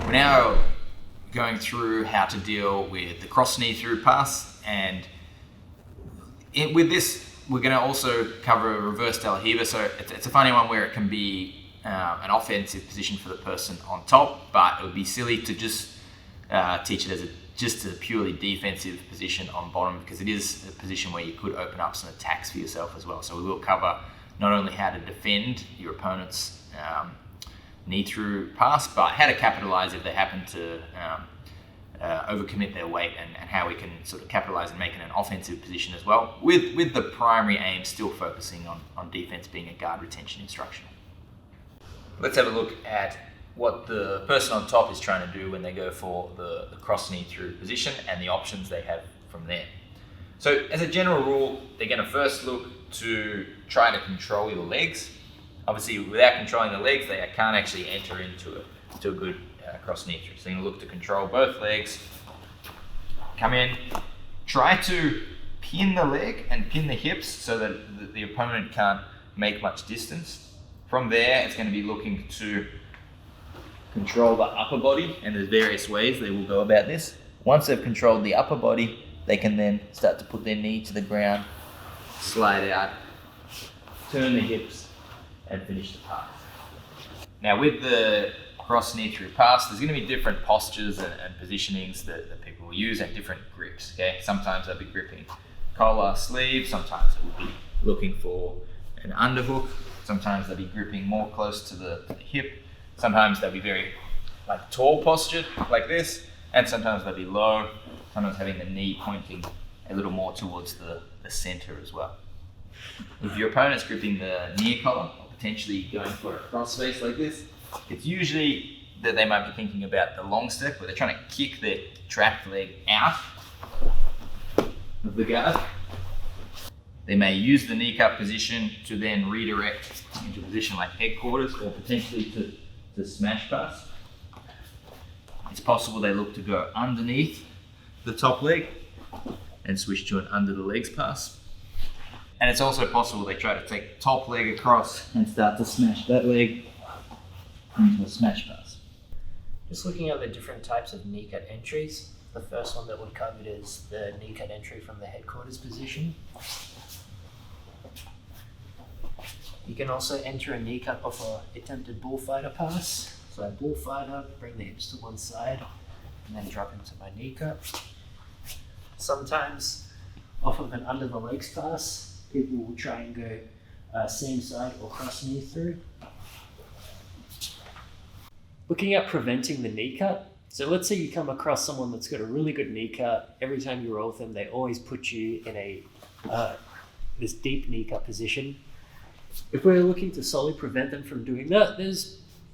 We're now going through how to deal with the cross knee through pass, and with this we're going to also cover a reverse De La Riva. So it's a funny one where it can be an offensive position for the person on top, but it would be silly to just teach it as just a purely defensive position on bottom, because it is a position where you could open up some attacks for yourself as well. So we will cover not only how to defend your opponent's knee through pass, but how to capitalize if they happen to overcommit their weight, and how we can sort of capitalize and make it an offensive position as well, with the primary aim still focusing on defense being a guard retention instruction. Let's have a look at what the person on top is trying to do when they go for the cross knee through position and the options they have from there. So as a general rule, they're going to first look to try to control your legs. Obviously, without controlling the legs, they can't actually enter into a good cross knee through. So you're going to look to control both legs. Come in, try to pin the leg and pin the hips so that the opponent can't make much distance. From there, it's going to be looking to control the upper body, and there's various ways they will go about this. Once they've controlled the upper body, they can then start to put their knee to the ground, slide out, turn the hips, and finish the pass. Now with the cross knee through pass, there's going to be different postures and positionings that people will use, and different grips. Okay, sometimes they'll be gripping collar, sleeve. Sometimes it will be looking for an underhook. Sometimes they'll be gripping more close to the hip. Sometimes they'll be very tall postured like this, and sometimes they'll be low. Sometimes having the knee pointing a little more towards the center as well. If your opponent's gripping the near collar, or potentially going for a cross face like this, it's usually that they might be thinking about the long step, where they're trying to kick their trapped leg out of the guard. They may use the kneecap position to then redirect into a position like headquarters, or potentially to smash pass. It's possible they look to go underneath the top leg and switch to an under the legs pass. And it's also possible they try to take the top leg across and start to smash that leg into a smash pass. Just looking at the different types of knee cut entries, the first one that we covered is the knee cut entry from the headquarters position. You can also enter a knee cut off an attempted bullfighter pass. So I bullfighter, bring the hips to one side, and then drop into my knee cut. Sometimes off of an under the legs pass, people will try and go same side or cross knee through. Looking at preventing the knee cut. So let's say you come across someone that's got a really good knee cut. Every time you roll with them, they always put you in this deep knee cut position. If we're looking to solely prevent them from doing that,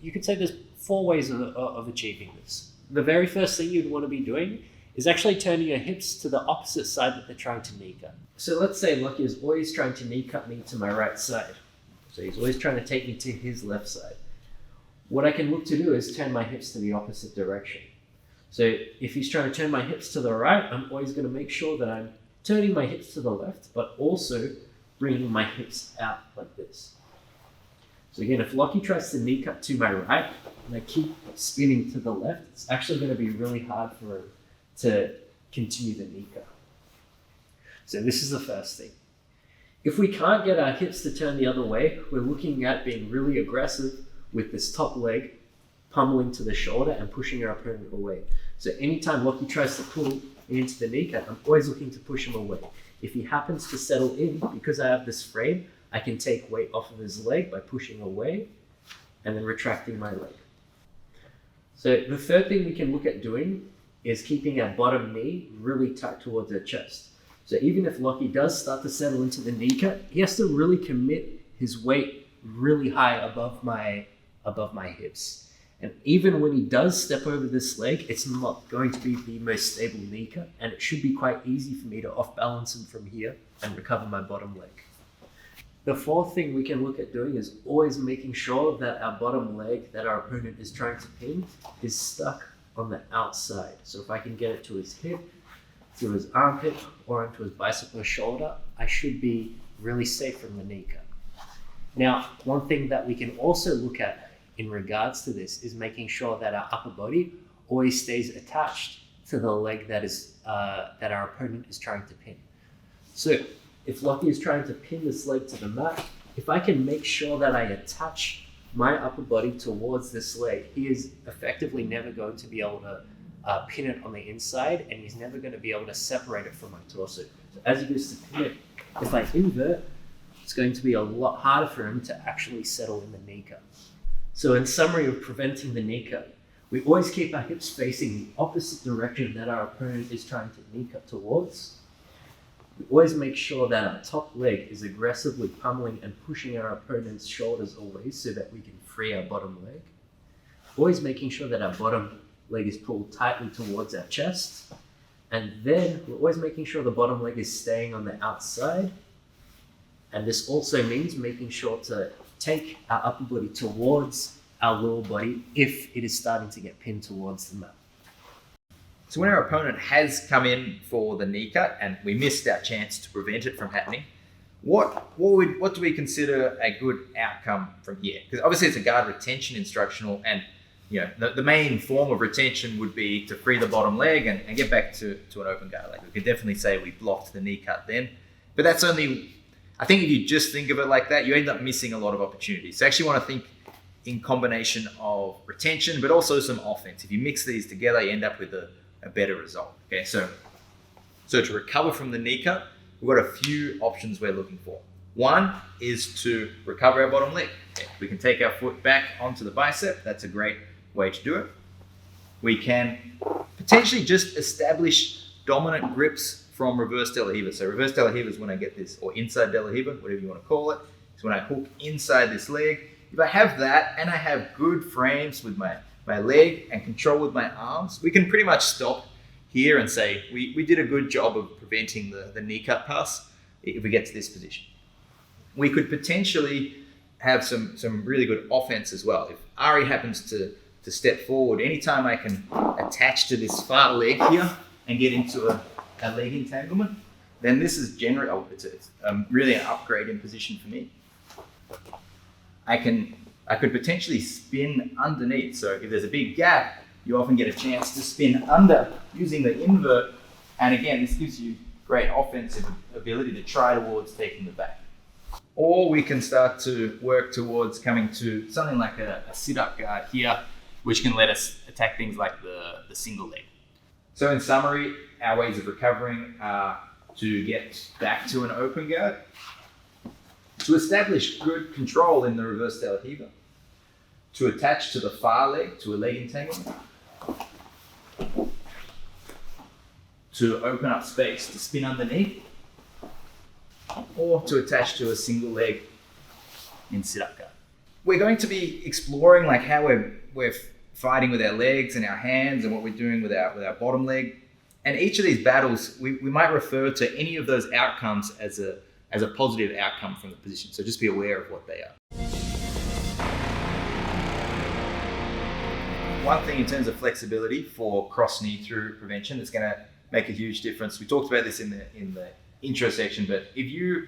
you could say there's 4 ways of achieving this. The very first thing you'd want to be doing is actually turning your hips to the opposite side that they're trying to knee cut. So let's say Lucky is always trying to knee cut me to my right side. So he's always trying to take me to his left side. What I can look to do is turn my hips to the opposite direction. So if he's trying to turn my hips to the right, I'm always going to make sure that I'm turning my hips to the left, but also bringing my hips out like this. So again, if Lockie tries to knee cut to my right, and I keep spinning to the left, it's actually going to be really hard for him to continue the knee cut. So this is the first thing. If we can't get our hips to turn the other way, we're looking at being really aggressive with this top leg pummeling to the shoulder and pushing our opponent away. So anytime Lockie tries to pull into the knee cut, I'm always looking to push him away. If he happens to settle in, because I have this frame, I can take weight off of his leg by pushing away and then retracting my leg. So the third thing we can look at doing is keeping our bottom knee really tucked towards our chest. So even if Lockie does start to settle into the knee cut, he has to really commit his weight really high above my hips. And even when he does step over this leg, it's not going to be the most stable knee cut, and it should be quite easy for me to off balance him from here and recover my bottom leg. The fourth thing we can look at doing is always making sure that our bottom leg that our opponent is trying to pin is stuck on the outside. So if I can get it to his hip, to his armpit, or into his bicep or shoulder, I should be really safe from the knee cut. Now, one thing that we can also look at in regards to this is making sure that our upper body always stays attached to the leg that our opponent is trying to pin. So if Lockie is trying to pin this leg to the mat, if I can make sure that I attach my upper body towards this leg, he is effectively never going to be able to pin it on the inside, and he's never going to be able to separate it from my torso. So as he goes to pin it, if I invert, it's going to be a lot harder for him to actually settle in the knee cut. So in summary of preventing the knee cut, we always keep our hips facing the opposite direction that our opponent is trying to knee cut towards. We always make sure that our top leg is aggressively pummeling and pushing our opponent's shoulders away so that we can free our bottom leg. Always making sure that our bottom leg is pulled tightly towards our chest. And then we're always making sure the bottom leg is staying on the outside. And this also means making sure to take our upper body towards our lower body if it is starting to get pinned towards the mat. So when our opponent has come in for the knee cut and we missed our chance to prevent it from happening, what do we consider a good outcome from here? Because obviously it's a guard retention instructional, and the main form of retention would be to free the bottom leg and get back to an open guard. Like, we could definitely say we blocked the knee cut then, but that's only, I think if you just think of it like that, you end up missing a lot of opportunities. So I actually want to think in combination of retention, but also some offense. If you mix these together, you end up with a better result. Okay, so to recover from the knee cut, we've got a few options we're looking for. One is to recover our bottom leg. Okay, we can take our foot back onto the bicep. That's a great way to do it. We can potentially just establish dominant grips from reverse De La Riva. So reverse De La Riva is when I get this, or inside De La Riva, whatever you want to call it. It's when I hook inside this leg. If I have that and I have good frames with my leg and control with my arms, we can pretty much stop here and say we did a good job of preventing the knee cut pass if we get to this position. We could potentially have some really good offense as well. If Ari happens to step forward, anytime I can attach to this far leg here and get into a leg entanglement, then this is generally, it's really an upgrade in position for me. I could potentially spin underneath. So if there's a big gap, you often get a chance to spin under using the invert. And again, this gives you great offensive ability to try towards taking the back. Or we can start to work towards coming to something like a sit-up guard here, which can let us attack things like the single leg. So in summary, our ways of recovering are to get back to an open guard, to establish good control in the reverse De La Riva, to attach to the far leg to a leg entanglement, to open up space to spin underneath, or to attach to a single leg in sit-up guard. We're going to be exploring like how we're fighting with our legs and our hands and what we're doing with our bottom leg. And each of these battles, we might refer to any of those outcomes as a positive outcome from the position. So just be aware of what they are. One thing in terms of flexibility for cross knee through prevention that's going to make a huge difference. We talked about this in the intro section, but if you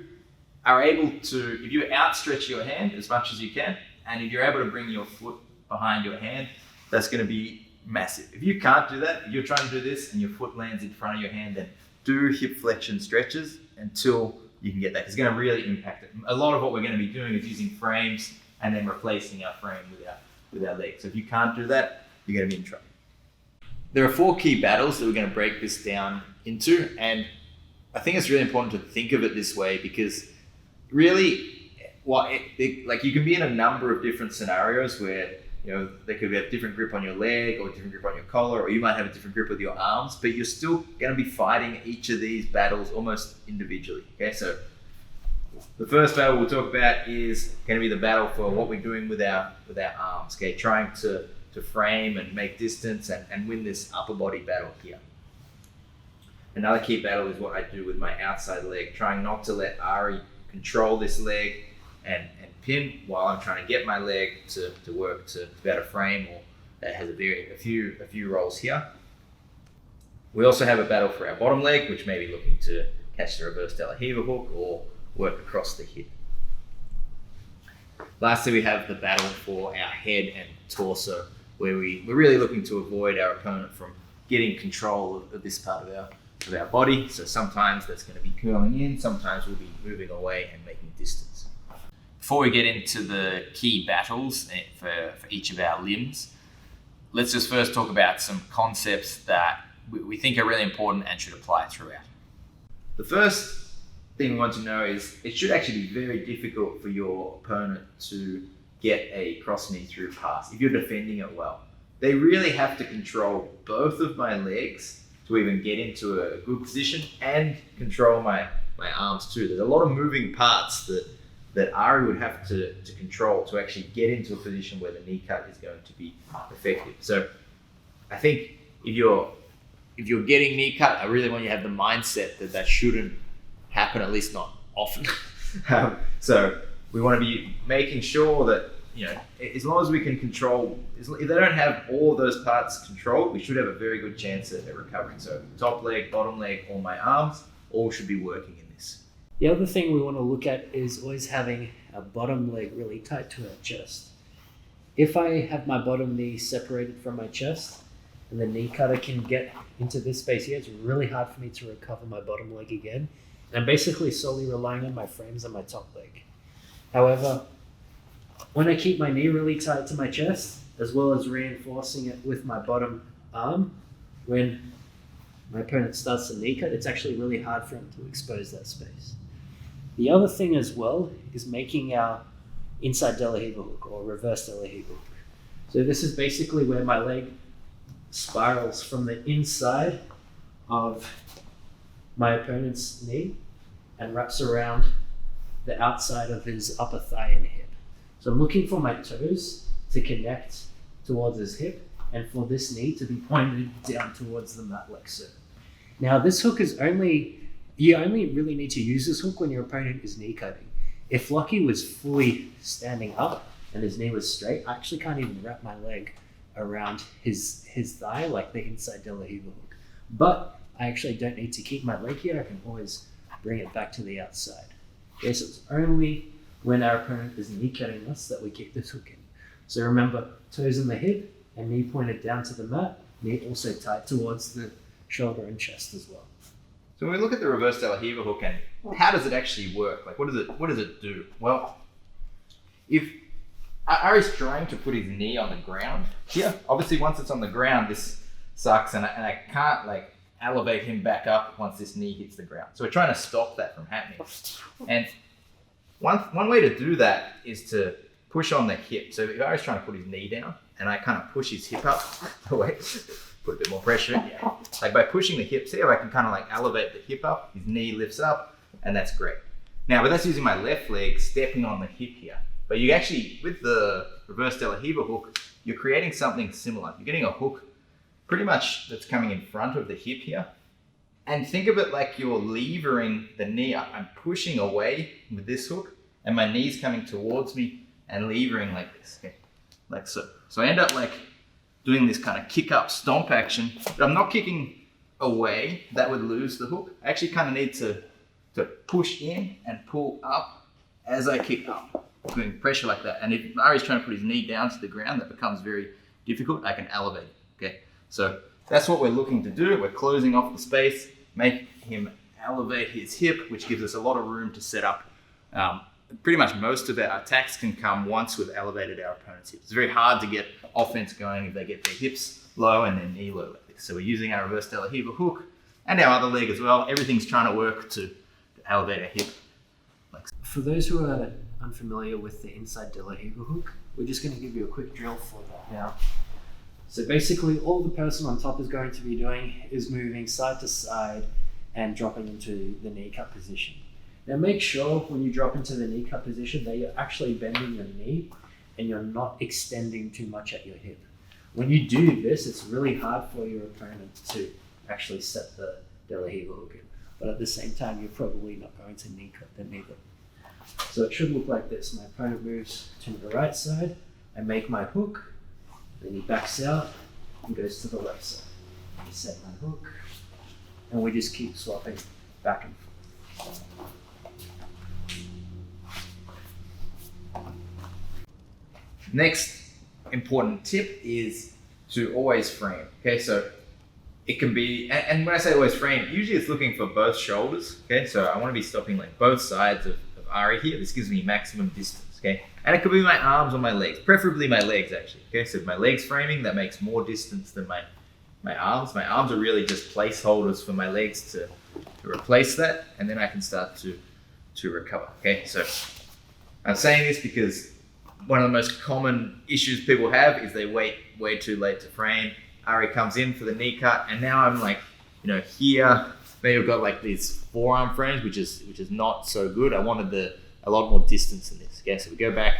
outstretch your hand as much as you can, and if you're able to bring your foot behind your hand, that's going to be massive. If you can't do that, if you're trying to do this and your foot lands in front of your hand, then do hip flexion stretches until you can get that. It's going to really impact it. A lot of what we're going to be doing is using frames and then replacing our frame with our legs. So if you can't do that, you're going to be in trouble. There are 4 key battles that we're going to break this down into, and I think it's really important to think of it this way because really, you can be in a number of different scenarios where there could be a different grip on your leg or a different grip on your collar, or you might have a different grip with your arms, but you're still going to be fighting each of these battles almost individually. Okay, so the first battle we'll talk about is going to be the battle for what we're doing with our arms. Okay, trying to frame and make distance and win this upper body battle here. Another key battle is what I do with my outside leg, trying not to let Ari control this leg and pin while I'm trying to get my leg to work to about a frame, or that has a few rolls here. We also have a battle for our bottom leg, which may be looking to catch the reverse De La Riva hook or work across the hip. Lastly, we have the battle for our head and torso where we're really looking to avoid our opponent from getting control of this part of our body. So sometimes that's going to be curling in, sometimes we'll be moving away and making distance. Before we get into the key battles for each of our limbs, let's just first talk about some concepts that we think are really important and should apply throughout. The first thing we want to know is it should actually be very difficult for your opponent to get a cross knee through pass if you're defending it well. They really have to control both of my legs to even get into a good position and control my arms too. There's a lot of moving parts that Ari would have to control to actually get into a position where the knee cut is going to be effective. So I think if you're getting knee cut, I really want you to have the mindset that shouldn't happen, at least not often. So we want to be making sure that, as long as we can control, if they don't have all of those parts controlled, we should have a very good chance at recovering. So top leg, bottom leg, or my arms, all should be working in this. The other thing we want to look at is always having our bottom leg really tight to our chest. If I have my bottom knee separated from my chest and the knee cutter can get into this space here, it's really hard for me to recover my bottom leg again. I'm basically solely relying on my frames and my top leg. However, when I keep my knee really tight to my chest, as well as reinforcing it with my bottom arm, when my opponent starts to knee cut, it's actually really hard for him to expose that space. The other thing as well is making our inside De La Riva hook or reverse De La Riva hook. So this is basically where my leg spirals from the inside of my opponent's knee and wraps around the outside of his upper thigh and hip. So I'm looking for my toes to connect towards his hip and for this knee to be pointed down towards the mat like so. Now this hook is you only really need to use this hook when your opponent is knee cutting. If Lockie was fully standing up and his knee was straight, I actually can't even wrap my leg around his thigh like the inside De La Riva hook. But I actually don't need to keep my leg here. I can always bring it back to the outside. Okay, so it's only when our opponent is knee cutting us that we keep this hook in. So remember, toes in the hip and knee pointed down to the mat, knee also tight towards the shoulder and chest as well. So when we look at the reverse De La Riva hook, and how does it actually work? Like, what does it do? Well, if Ari's trying to put his knee on the ground here, obviously once it's on the ground, this sucks, and I can't elevate him back up once this knee hits the ground. So we're trying to stop that from happening. And one way to do that is to push on the hip. So if Ari's trying to put his knee down, and I kind of push his hip up, put a bit more pressure, yeah. Like by pushing the hips here, I can kind of elevate the hip up, his knee lifts up, and that's great. Now, but that's using my left leg stepping on the hip here. But you actually, with the reverse De La Riva hook, you're creating something similar. You're getting a hook pretty much that's coming in front of the hip here. And think of it like you're levering the knee up. I'm pushing away with this hook, and my knee's coming towards me and levering like this, okay? Like so. So I end up doing this kind of kick up stomp action, but I'm not kicking away. That would lose the hook. I actually kind of need to push in and pull up as I kick up, doing pressure like that. And if Ari's trying to put his knee down to the ground, that becomes very difficult. I can elevate it, okay? So that's what we're looking to do. We're closing off the space, make him elevate his hip, which gives us a lot of room to set up. Pretty much most of our attacks can come once we've elevated our opponent's hips. It's very hard to get offense going if they get their hips low and their knee low like this. So we're using our reverse De La Riva hook and our other leg as well. Everything's trying to work to elevate our hip. For those who are unfamiliar with the inside De La Riva hook, we're just going to give you a quick drill for that now. So basically all the person on top is going to be doing is moving side to side and dropping into the knee cut position. Now make sure when you drop into the knee cut position that you're actually bending your knee and you're not extending too much at your hip. When you do this, it's really hard for your opponent to actually set the De La Riva hook in. But at the same time, you're probably not going to knee cut them either. So it should look like this. My opponent moves to the right side, I make my hook, then he backs out and goes to the left side. I set my hook, and we just keep swapping back and forth. Next, important tip is to always frame. Okay, so it can be, and when I say always frame, usually it's looking for both shoulders. Okay, so I want to be stopping like both sides of Ari here. This gives me maximum distance. Okay, and it could be my arms or my legs, preferably my legs actually. Okay, so if my legs framing, that makes more distance than my arms. My arms are really just placeholders for my legs to replace that, and then I can start to recover. Okay, so I'm saying this because one of the most common issues people have is they wait way too late to frame. Ari comes in for the knee cut, and now I'm like, here, maybe I've got like these forearm frames, which is not so good. I wanted a lot more distance in this. Okay, so we go back,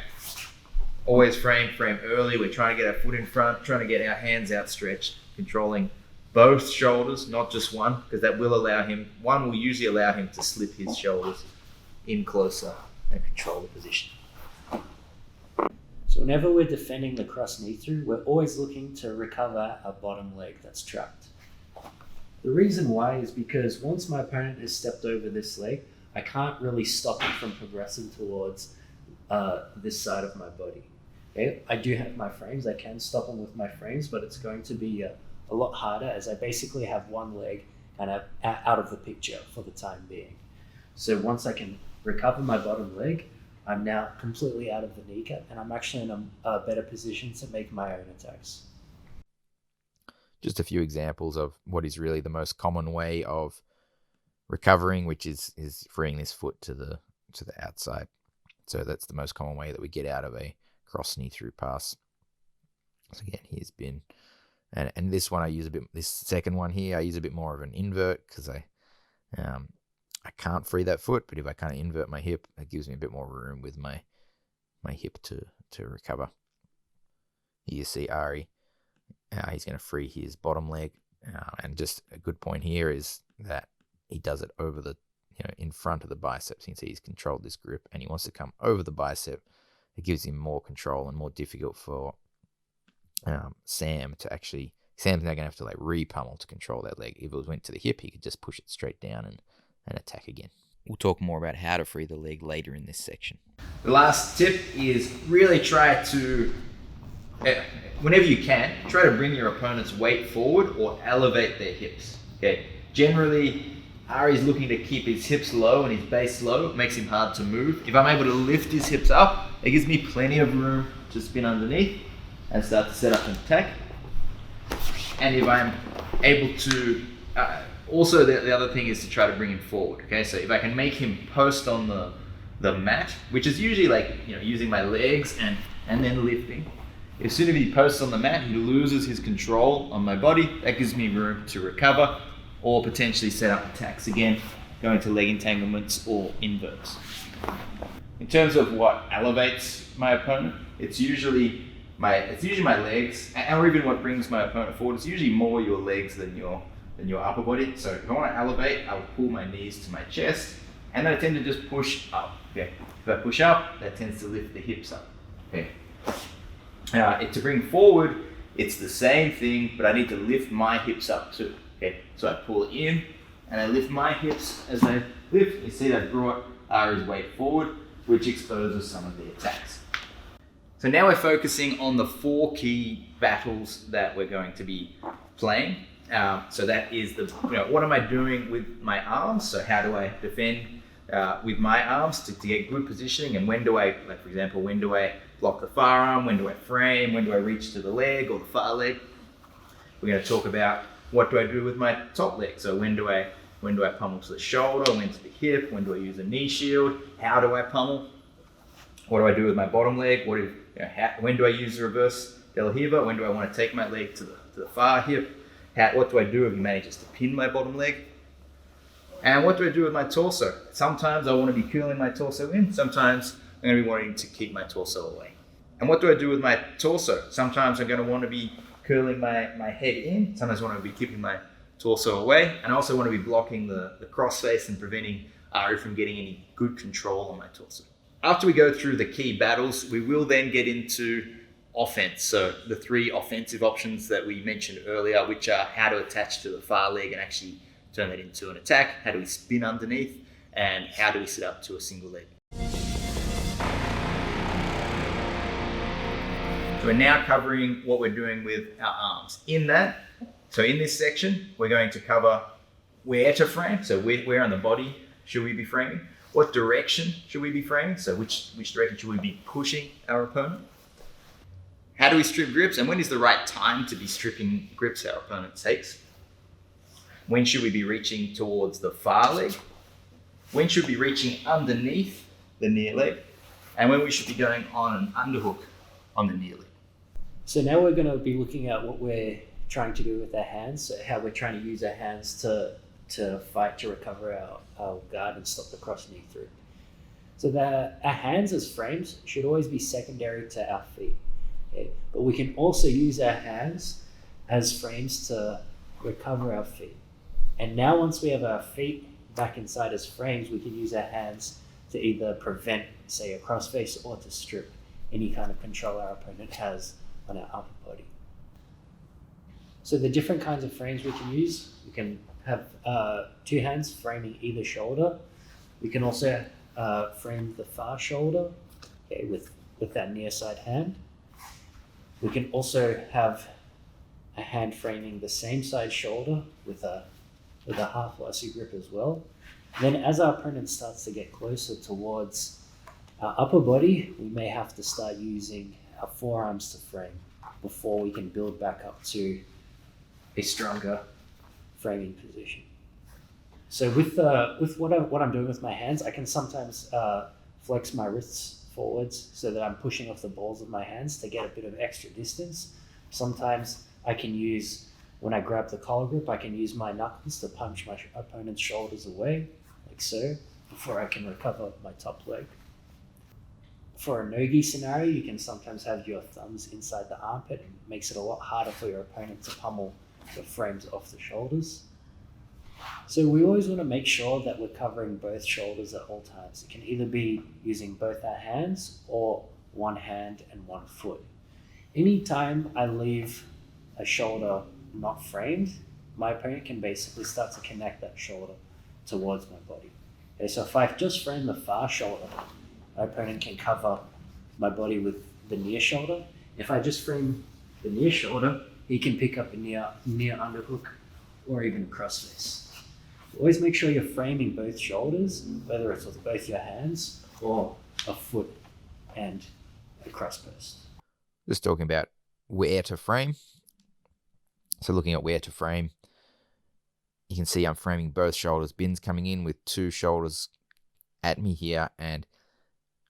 always frame early. We're trying to get our foot in front, trying to get our hands outstretched, controlling both shoulders, not just one, because that will one will usually allow him to slip his shoulders in closer and control the position. So whenever we're defending the cross knee through, we're always looking to recover our bottom leg that's trapped. The reason why is because once my opponent has stepped over this leg, I can't really stop it from progressing towards this side of my body. Okay? I do have my frames, I can stop them with my frames, but it's going to be a lot harder as I basically have one leg kind of out of the picture for the time being. So once I can recover my bottom leg, I'm now completely out of the knee cut, and I'm actually in a better position to make my own attacks. Just a few examples of what is really the most common way of recovering, which is freeing this foot to the outside. So that's the most common way that we get out of a cross knee through pass. So again, here's been, and this one I use this second one here, I use a bit more of an invert because I can't free that foot, but if I kind of invert my hip, it gives me a bit more room with my hip to recover. Here you see Ari, he's going to free his bottom leg, and just a good point here is that he does it over in front of the biceps. You can see he's controlled this grip, and he wants to come over the bicep. It gives him more control and more difficult for Sam's now going to have to like re-pummel to control that leg. If it went to the hip, he could just push it straight down and attack again. We'll talk more about how to free the leg later in this section. The last tip is really try to, whenever you can, try to bring your opponent's weight forward or elevate their hips. Okay. Generally, Ari's looking to keep his hips low and his base low. It makes him hard to move. If I'm able to lift his hips up, it gives me plenty of room to spin underneath and start to set up an attack. And if I'm able to, also the other thing is to try to bring him forward. Okay, so if I can make him post on the mat, which is usually like using my legs and then lifting. As soon as he posts on the mat, he loses his control on my body. That gives me room to recover or potentially set up attacks again, going to leg entanglements or inverts. In terms of what elevates my opponent, it's usually my legs, or even what brings my opponent forward. It's usually more your legs than your upper body. So if I want to elevate, I will pull my knees to my chest, and then I tend to just push up. Okay. If I push up, that tends to lift the hips up. Okay. To bring forward, it's the same thing, but I need to lift my hips up too. Okay. So I pull in, and I lift my hips as I lift. You see that I brought Ari's weight forward, which exposes some of the attacks. So now we're focusing on the 4 key battles that we're going to be playing. So that is what am I doing with my arms? So how do I defend with my arms to get good positioning? And when do I block the far arm? When do I frame? When do I reach to the leg or the far leg? We're going to talk about what do I do with my top leg? So when do I pummel to the shoulder? When to the hip? When do I use a knee shield? How do I pummel? What do I do with my bottom leg? When do I use the reverse del hiva? When do I want to take my leg to the far hip? What do I do if he manages to pin my bottom leg? And what do I do with my torso? Sometimes I want to be curling my torso in. Sometimes I'm going to be wanting to keep my torso away. And what do I do with my torso? Sometimes I'm going to want to be curling my head in. Sometimes I want to be keeping my torso away. And I also want to be blocking the crossface and preventing Ari from getting any good control on my torso. After we go through the key battles, we will then get into offense. So the 3 offensive options that we mentioned earlier, which are how to attach to the far leg and actually turn that into an attack, how do we spin underneath, and how do we sit up to a single leg. So we're now covering what we're doing with our arms. In this section, we're going to cover where to frame. So where on the body should we be framing? What direction should we be framing? So which direction should we be pushing our opponent? How do we strip grips? And when is the right time to be stripping grips our opponent takes? When should we be reaching towards the far leg? When should we be reaching underneath the near leg? And when we should be going on an underhook on the near leg. So now we're going to be looking at what we're trying to do with our hands, so how we're trying to use our hands to fight to recover our guard and stop the cross knee through. So our hands as frames should always be secondary to our feet. Okay? But we can also use our hands as frames to recover our feet. And now once we have our feet back inside as frames, we can use our hands to either prevent, say, a crossface or to strip any kind of control our opponent has on our upper body. So the different kinds of frames we can use, we can have two hands framing either shoulder. We can also frame the far shoulder, okay, with that near side hand. We can also have a hand framing the same side shoulder with a half lasso grip as well. Then as our opponent starts to get closer towards our upper body, we may have to start using our forearms to frame before we can build back up to a stronger framing position. So with what I'm doing with my hands, I can sometimes flex my wrists forwards so that I'm pushing off the balls of my hands to get a bit of extra distance. Sometimes I can use, when I grab the collar grip, I can use my knuckles to punch my opponent's shoulders away, like so, before I can recover my top leg. For a no-gi scenario, you can sometimes have your thumbs inside the armpit, and it makes it a lot harder for your opponent to pummel your frames off the shoulders. So we always want to make sure that we're covering both shoulders at all times. It can either be using both our hands or one hand and one foot. Anytime I leave a shoulder not framed, my opponent can basically start to connect that shoulder towards my body. Okay, so if I just frame the far shoulder, my opponent can cover my body with the near shoulder. If I just frame the near shoulder, he can pick up a near underhook or even a crossface. Always make sure you're framing both shoulders, whether it's with both your hands or a foot and a crosspost. Just talking about where to frame. So looking at where to frame, you can see I'm framing both shoulders. Bin's coming in with two shoulders at me here, and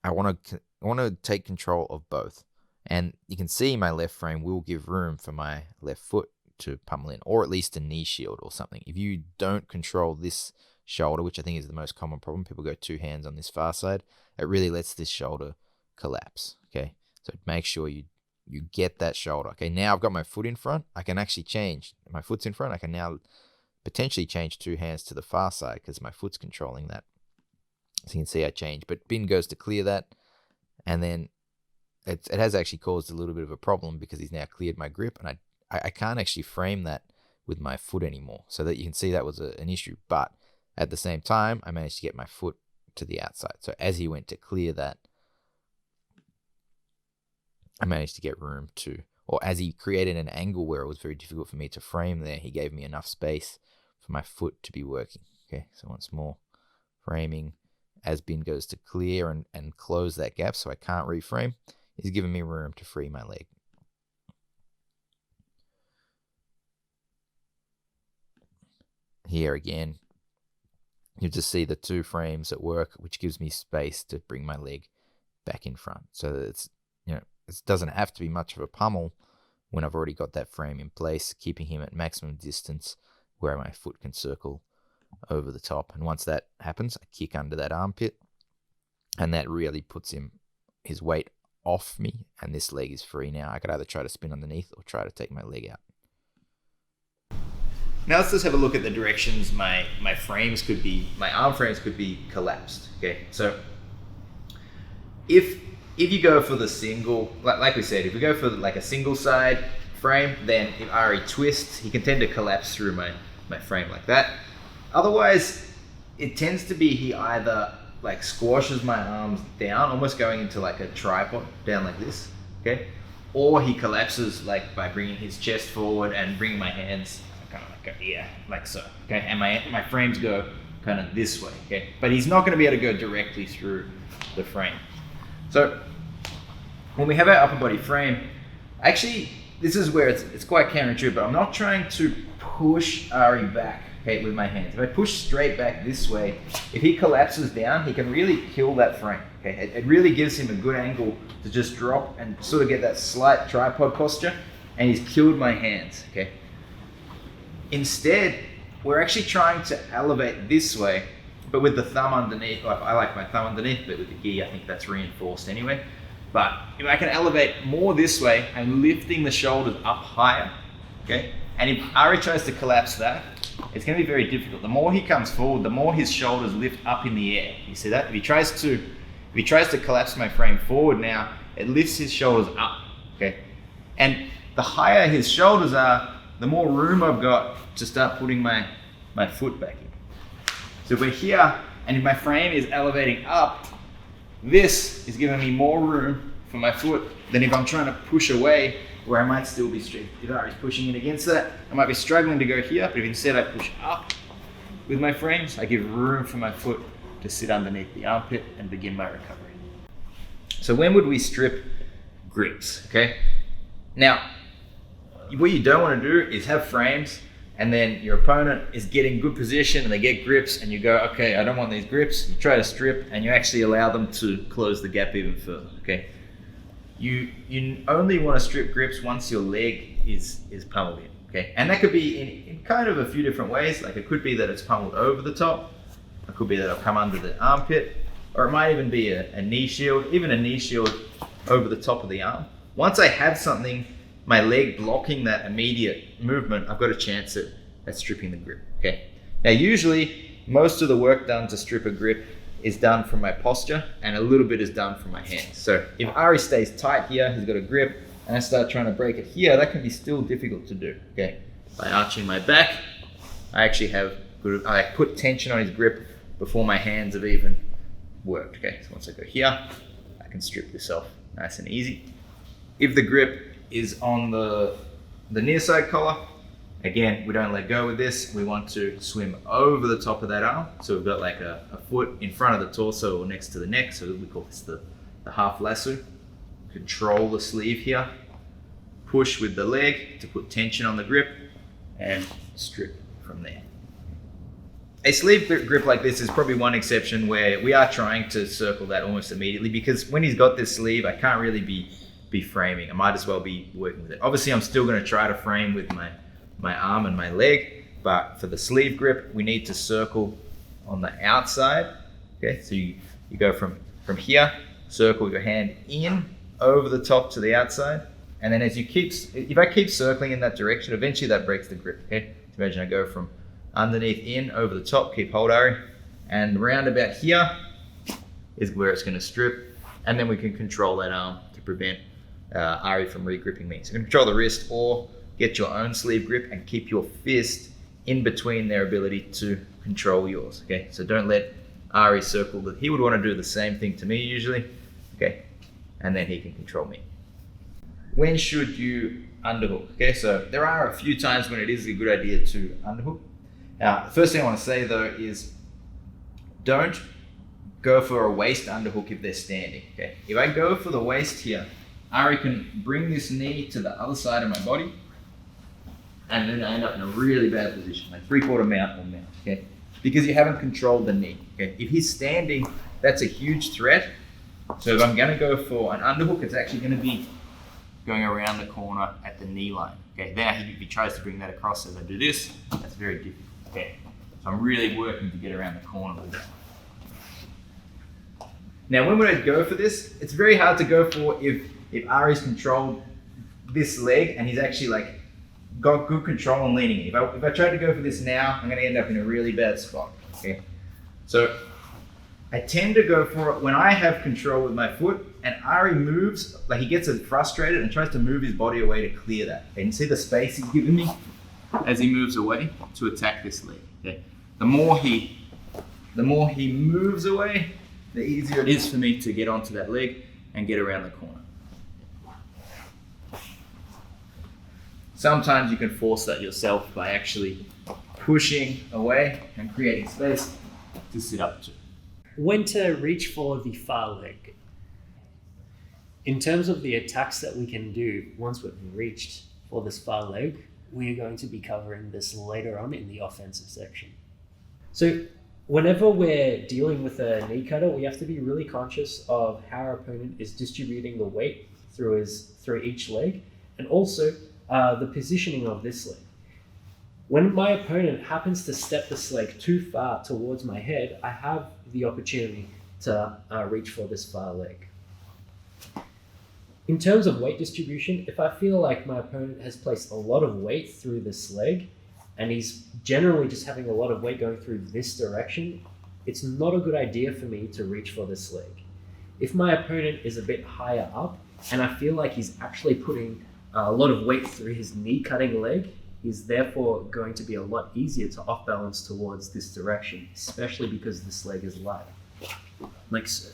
I want to take control of both. And you can see my left frame will give room for my left foot to pummel in, or at least a knee shield or something. If you don't control this shoulder, which I think is the most common problem, people go two hands on this far side, it really lets this shoulder collapse. Okay, so make sure you get that shoulder. Okay, now I've got my foot in front. I can actually change. My foot's in front. I can now potentially change two hands to the far side because my foot's controlling that. So you can see I change. But Bin goes to clear that, and then it has actually caused a little bit of a problem because he's now cleared my grip, and I can't actually frame that with my foot anymore. So that you can see that was an issue. But at the same time, I managed to get my foot to the outside. So as he went to clear that, I managed to get room to, or as he created an angle where it was very difficult for me to frame there, he gave me enough space for my foot to be working. Okay, so once more, framing as Bin goes to clear and close that gap so I can't reframe, he's giving me room to free my leg. Here again, you just see the two frames at work, which gives me space to bring my leg back in front. So that it's, it doesn't have to be much of a pummel when I've already got that frame in place, keeping him at maximum distance where my foot can circle over the top. And once that happens, I kick under that armpit, and that really puts his weight off me, and this leg is free now. I could either try to spin underneath or try to take my leg out. Now let's just have a look at the directions my arm frames could be collapsed. Okay, so if you go for the single, like we said, if we go for like a single side frame, then if Ari twists, he can tend to collapse through my frame like that. Otherwise, it tends to be he either like squashes my arms down, almost going into like a tripod down like this, okay? or he collapses like by bringing his chest forward and bringing my hands kind of like here, like so. Okay, and my frames go kind of this way. Okay, but he's not going to be able to go directly through the frame. So when we have our upper body frame, actually this is where it's quite counterintuitive, but I'm not trying to push Ari back, okay, with my hands. If I push straight back this way, if he collapses down, he can really kill that frame. Okay, it really gives him a good angle to just drop and sort of get that slight tripod posture, and he's killed my hands. Okay. Instead, we're actually trying to elevate this way, but with the thumb underneath. Like, I like my thumb underneath, but with the gi, I think that's reinforced anyway. But if I can elevate more this way, I'm lifting the shoulders up higher. Okay. And if Ari tries to collapse that, it's going to be very difficult. The more he comes forward, the more his shoulders lift up in the air. You see that? If he tries to collapse my frame forward now, it lifts his shoulders up. Okay, and the higher his shoulders are, the more room I've got to start putting my foot back in. So if we're here, and if my frame is elevating up, this is giving me more room for my foot than if I'm trying to push away, where I might still be straight. If Ari's pushing in against that, I might be struggling to go here, but if instead I push up with my frames, I give room for my foot to sit underneath the armpit and begin my recovery. So when would we strip grips, okay? Now, what you don't want to do is have frames and then your opponent is getting good position and they get grips and you go, okay, I don't want these grips. You try to strip and you actually allow them to close the gap even further, okay? You only want to strip grips once your leg is pummeled in, okay? And that could be in kind of a few different ways. Like it could be that it's pummeled over the top. It could be that it'll come under the armpit, or it might even be a knee shield, even a knee shield over the top of the arm. Once I have something, my leg blocking that immediate movement, I've got a chance at stripping the grip, okay? Now usually, most of the work done to strip a grip is done from my posture and a little bit is done from my hands. So if Ari stays tight here, he's got a grip, and I start trying to break it here, that can be still difficult to do, okay? By arching my back, I put tension on his grip before my hands have even worked, okay? So once I go here, I can strip this off nice and easy. If the grip is on the near side collar, again, we don't let go with this. We want to swim over the top of that arm. So we've got like a foot in front of the torso or next to the neck. So we call this the half lasso. Control the sleeve here. Push with the leg to put tension on the grip and strip from there. A sleeve grip like this is probably one exception where we are trying to circle that almost immediately, because when he's got this sleeve, I can't really be framing. I might as well be working with it. Obviously, I'm still going to try to frame with my arm and my leg, but for the sleeve grip, we need to circle on the outside. Okay, so you go from here, circle your hand in over the top to the outside, and then if I keep circling in that direction, eventually that breaks the grip. Okay, so imagine I go from underneath in over the top, keep hold Ari, and round about here is where it's going to strip, and then we can control that arm to prevent Ari from re-gripping me. So you can control the wrist or get your own sleeve grip and keep your fist in between their ability to control yours, okay? So don't let Ari circle that. He would want to do the same thing to me usually, okay? And then he can control me. When should you underhook? Okay, so there are a few times when it is a good idea to underhook. Now, the first thing I want to say though is don't go for a waist underhook if they're standing, okay? If I go for the waist here, Ari can bring this knee to the other side of my body, and then I end up in a really bad position, like 3/4 mount or mount, okay? Because you haven't controlled the knee, okay? If he's standing, that's a huge threat. So if I'm gonna go for an underhook, it's actually gonna be going around the corner at the knee line, okay? Then if he tries to bring that across as I do this, that's very difficult, okay? So I'm really working to get around the corner with that. Now, when would I go for this? It's very hard to go for if Ari's controlled this leg and he's actually like got good control on leaning in. If I try to go for this now, I'm going to end up in a really bad spot. Okay, so I tend to go for it when I have control with my foot and Ari moves, like he gets frustrated and tries to move his body away to clear that. And you see the space he's giving me as he moves away to attack this leg. Okay, the more he moves away, the easier it is for me to get onto that leg and get around the corner. Sometimes you can force that yourself by actually pushing away and creating space to sit up to. When to reach for the far leg. In terms of the attacks that we can do once we've reached for this far leg, we are going to be covering this later on in the offensive section. So whenever we're dealing with a knee cutter, we have to be really conscious of how our opponent is distributing the weight through each leg, and also the positioning of this leg. When my opponent happens to step this leg too far towards my head, I have the opportunity to reach for this far leg. In terms of weight distribution, if I feel like my opponent has placed a lot of weight through this leg, and he's generally just having a lot of weight going through this direction, it's not a good idea for me to reach for this leg. If my opponent is a bit higher up, and I feel like he's actually putting a lot of weight through his knee cutting leg, he's therefore going to be a lot easier to off balance towards this direction, especially because this leg is light, like so.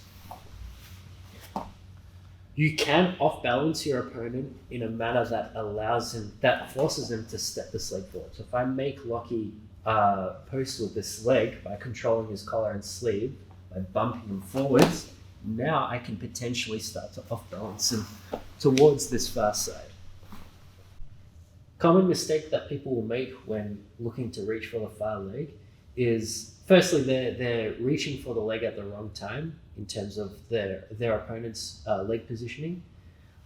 You can off balance your opponent in a manner that forces him to step this leg forward. So if I make Lockie post with this leg by controlling his collar and sleeve, by bumping him forwards, now I can potentially start to off balance him towards this far side. Common mistake that people will make when looking to reach for the far leg is, firstly, they're reaching for the leg at the wrong time in terms of their opponent's leg positioning.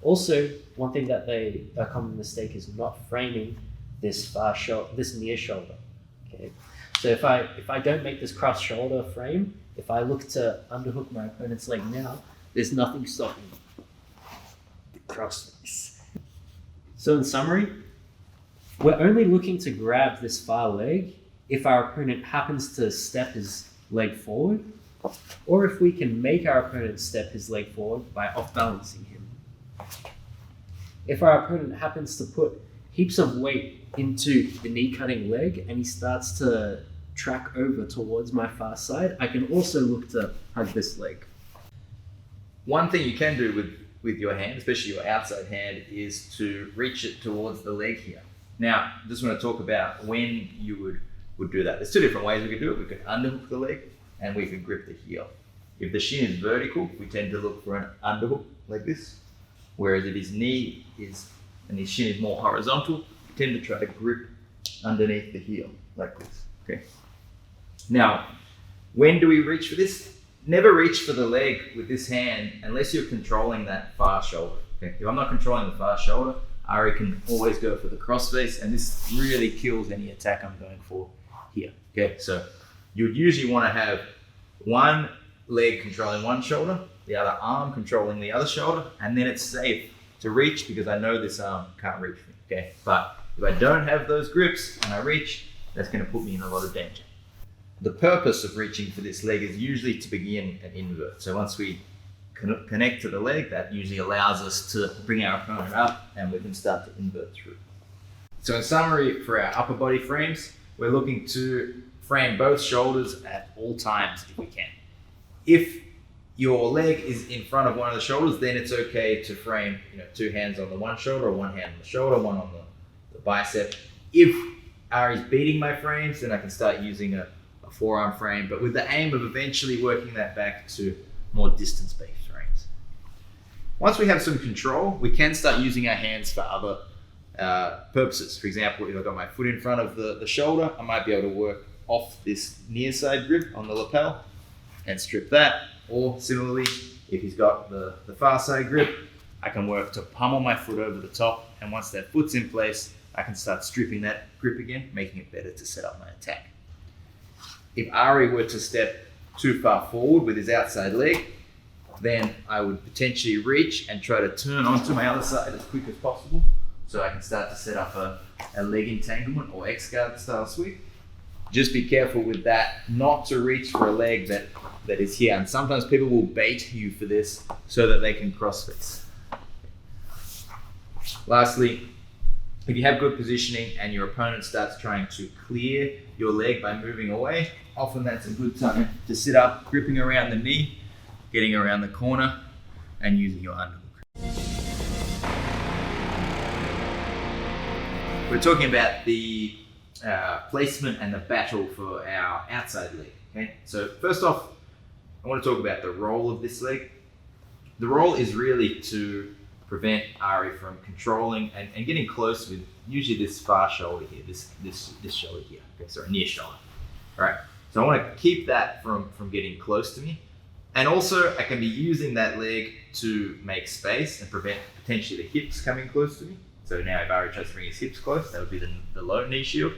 Also, one thing that a common mistake is not framing this near shoulder. Okay, so if I don't make this cross shoulder frame, if I look to underhook my opponent's leg now, there's nothing stopping the cross face. So in summary, we're only looking to grab this far leg if our opponent happens to step his leg forward, or if we can make our opponent step his leg forward by off-balancing him. If our opponent happens to put heaps of weight into the knee-cutting leg and he starts to track over towards my far side, I can also look to hug this leg. One thing you can do with your hand, especially your outside hand, is to reach it towards the leg here. Now, I just want to talk about when you would do that. There's two different ways we could do it. We could underhook the leg and we could grip the heel. If the shin is vertical, we tend to look for an underhook like this. Whereas if his knee and his shin is more horizontal, we tend to try to grip underneath the heel like this, okay? Now, when do we reach for this? Never reach for the leg with this hand unless you're controlling that far shoulder, okay? If I'm not controlling the far shoulder, Ari can always go for the crossface, and this really kills any attack I'm going for here, okay? So you'd usually want to have one leg controlling one shoulder, the other arm controlling the other shoulder, and then it's safe to reach because I know this arm can't reach me, okay? But if I don't have those grips and I reach, that's going to put me in a lot of danger. The purpose of reaching for this leg is usually to begin an invert. So once we connect to the leg, that usually allows us to bring our opponent up and we can start to invert through. So in summary, for our upper body frames, we're looking to frame both shoulders at all times if we can. If your leg is in front of one of the shoulders, then it's okay to frame, two hands on the one shoulder, or one hand on the shoulder, one on the bicep. If Ari's beating my frames, then I can start using a forearm frame, but with the aim of eventually working that back to more distance-based frames. Once we have some control, we can start using our hands for other purposes. For example, if I've got my foot in front of the shoulder, I might be able to work off this near side grip on the lapel and strip that. Or similarly, if he's got the far side grip, I can work to pummel my foot over the top, and once that foot's in place, I can start stripping that grip again, making it better to set up my attack. If Ari were to step too far forward with his outside leg, then I would potentially reach and try to turn onto my other side as quick as possible so I can start to set up a leg entanglement or X-guard style sweep. Just be careful with that, not to reach for a leg that is here. And sometimes people will bait you for this so that they can crossface. Lastly, if you have good positioning and your opponent starts trying to clear your leg by moving away, often that's a good time to sit up, gripping around the knee, getting around the corner, and using your underhook. We're talking about the placement and the battle for our outside leg. Okay, so first off, I want to talk about the role of this leg. The role is really to prevent Ari from controlling and getting close with usually this far shoulder here, this shoulder here. Okay, sorry, near shoulder. All right. So I want to keep that from getting close to me. And also I can be using that leg to make space and prevent potentially the hips coming close to me. So now if Ari tries to bring his hips close, that would be the low knee shield.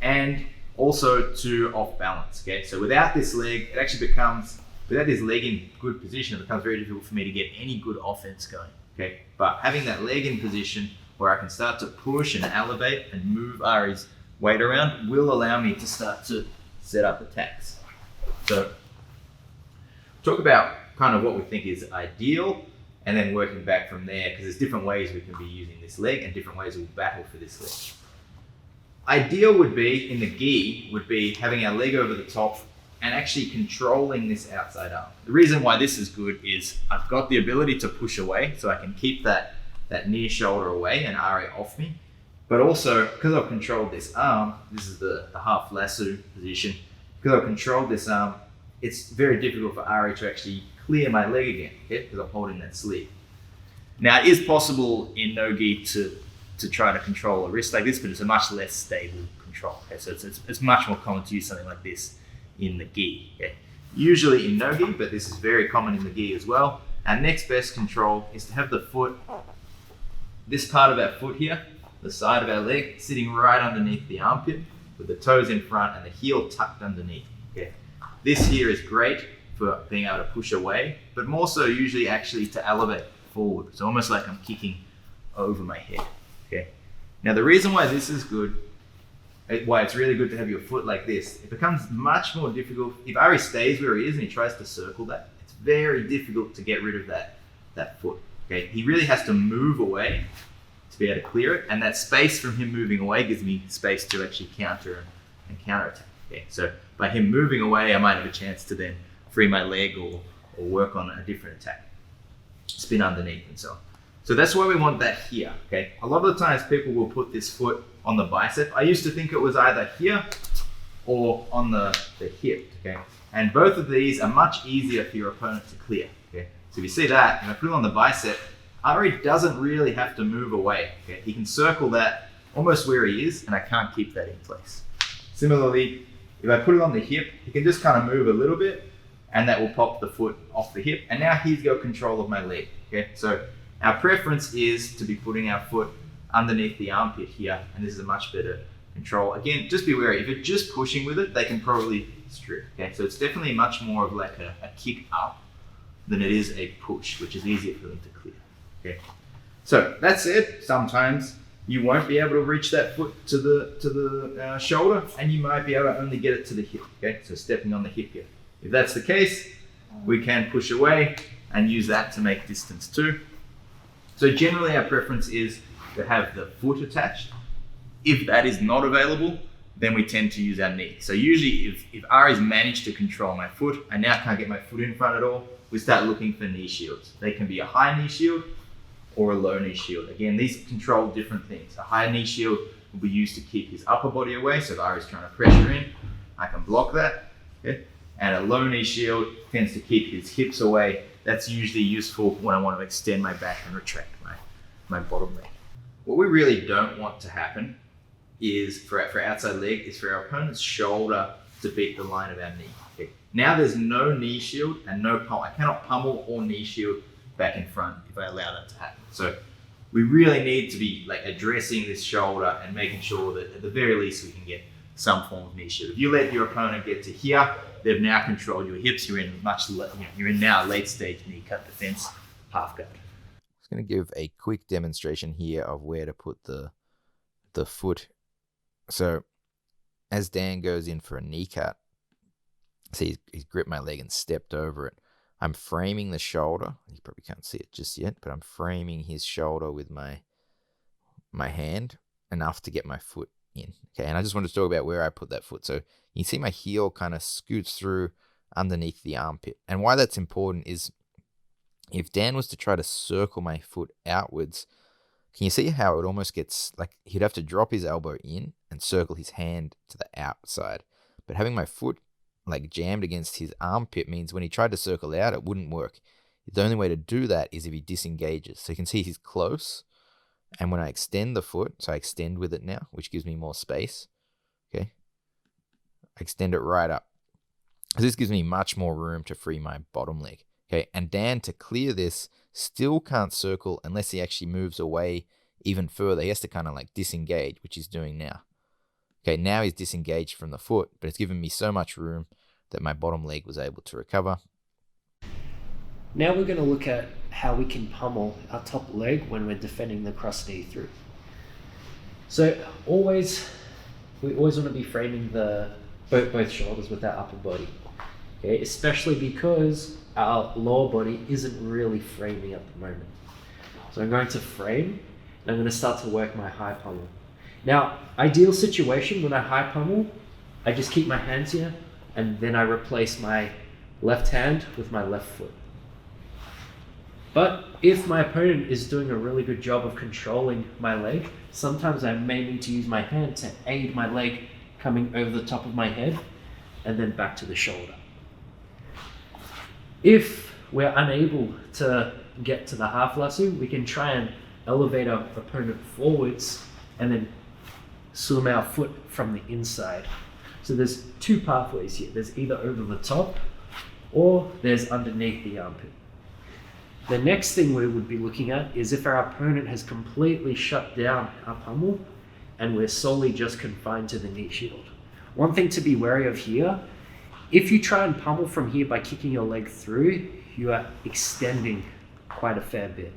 And also to off balance. Okay, so without this leg, it actually becomes, without this leg in good position, it becomes very difficult for me to get any good offense going. Okay, but having that leg in position where I can start to push and elevate and move Ari's weight around will allow me to start to set up attacks. So talk about kind of what we think is ideal and then working back from there, because there's different ways we can be using this leg and different ways we'll battle for this leg. Ideal would be, in the gi, would be having our leg over the top and actually controlling this outside arm. The reason why this is good is I've got the ability to push away, so I can keep that near shoulder away and Ari off me. But also, because I've controlled this arm, this is the half lasso position, because I've controlled this arm, it's very difficult for Ari to actually clear my leg again, okay? Because I'm holding that sleeve. Now, it is possible in no-gi to try to control a wrist like this, but it's a much less stable control. Okay? So it's much more common to use something like this in the gi. Okay? Usually in no-gi, but this is very common in the gi as well. Our next best control is to have the foot, this part of our foot here, the side of our leg, sitting right underneath the armpit with the toes in front and the heel tucked underneath. Okay? This here is great for being able to push away, but more so usually actually to elevate forward. So almost like I'm kicking over my head. Okay. Now the reason why this is good, why it's really good to have your foot like this, it becomes much more difficult. If Ari stays where he is and he tries to circle that, it's very difficult to get rid of that foot. Okay. He really has to move away to be able to clear it, and that space from him moving away gives me space to actually counter and counterattack. Okay. So by him moving away, I might have a chance to then free my leg or work on a different attack, spin underneath and so on. So that's why we want that here, okay? A lot of the times people will put this foot on the bicep. I used to think it was either here or on the hip, okay? And both of these are much easier for your opponent to clear, okay? So if you see that, if I put it on the bicep, Ari doesn't really have to move away, okay? He can circle that almost where he is, and I can't keep that in place. Similarly, if I put it on the hip, he can just kind of move a little bit, and that will pop the foot off the hip, and now he's got control of my leg, okay? So our preference is to be putting our foot underneath the armpit here, and this is a much better control. Again, just be wary. If you're just pushing with it, they can probably strip, okay? So it's definitely much more of like a kick up than it is a push, which is easier for them to clear, okay? So that said, sometimes you won't be able to reach that foot to the shoulder, and you might be able to only get it to the hip, okay? So stepping on the hip here. If that's the case, we can push away and use that to make distance too. So generally our preference is to have the foot attached. If that is not available, then we tend to use our knee. So usually if Ari's managed to control my foot, I now can't get my foot in front at all, we start looking for knee shields. They can be a high knee shield or a low knee shield. Again, these control different things. A high knee shield will be used to keep his upper body away. So if Ari's trying to pressure in, I can block that, okay? And a low knee shield tends to keep his hips away. That's usually useful when I want to extend my back and retract my bottom leg. What we really don't want to happen is for outside leg is for our opponent's shoulder to beat the line of our knee. Okay. Now there's no knee shield and no pummel. I cannot pummel or knee shield back in front if I allow that to happen. So we really need to be like addressing this shoulder and making sure that at the very least we can get some form of knee shield. If you let your opponent get to here, they've now controlled your hips. You're in you're in now late stage knee cut defense, half guard. I'm going to give a quick demonstration here of where to put the foot. So as Dan goes in for a knee cut, see he's gripped my leg and stepped over it. I'm framing the shoulder. You probably can't see it just yet, but I'm framing his shoulder with my hand enough to get my foot in. Okay, and I just wanted to talk about where I put that foot. So you see my heel kind of scoots through underneath the armpit. And why that's important is if Dan was to try to circle my foot outwards, Can you see how it almost gets like he'd have to drop his elbow in and circle his hand to the outside? But having my foot like jammed against his armpit means when he tried to circle out, it wouldn't work. The only way to do that is if he disengages. So you can see he's close. And when I extend the foot, so I extend with it now, which gives me more space. Okay. I extend it right up. So this gives me much more room to free my bottom leg. Okay. And Dan, to clear this, still can't circle unless he actually moves away even further. He has to kind of like disengage, which he's doing now. Okay, now he's disengaged from the foot, but it's given me so much room that my bottom leg was able to recover. Now we're going to look at how we can pummel our top leg when we're defending the cross knee through. So we always want to be framing both shoulders with our upper body. Okay, especially because our lower body isn't really framing at the moment. So I'm going to frame, and I'm going to start to work my high pummel. Now, ideal situation when I high pummel, I just keep my hands here, and then I replace my left hand with my left foot. But if my opponent is doing a really good job of controlling my leg, sometimes I may need to use my hand to aid my leg coming over the top of my head and then back to the shoulder. If we're unable to get to the half lasso, we can try and elevate our opponent forwards and then swim our foot from the inside. So there's two pathways here. There's either over the top or there's underneath the armpit. The next thing we would be looking at is if our opponent has completely shut down our pummel and we're solely just confined to the knee shield. One thing to be wary of here, if you try and pummel from here by kicking your leg through, you are extending quite a fair bit.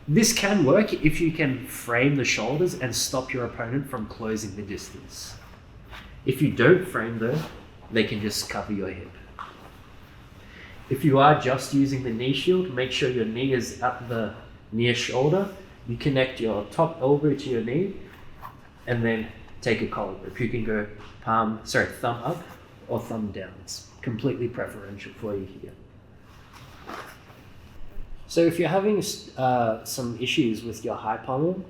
This can work if you can frame the shoulders and stop your opponent from closing the distance. If you don't frame though, they can just cover your hip. If you are just using the knee shield, make sure your knee is at the near shoulder. You connect your top elbow to your knee and then take a collar grip. You can go thumb up or thumb down. It's completely preferential for you here. So if you're having some issues with your high pummel,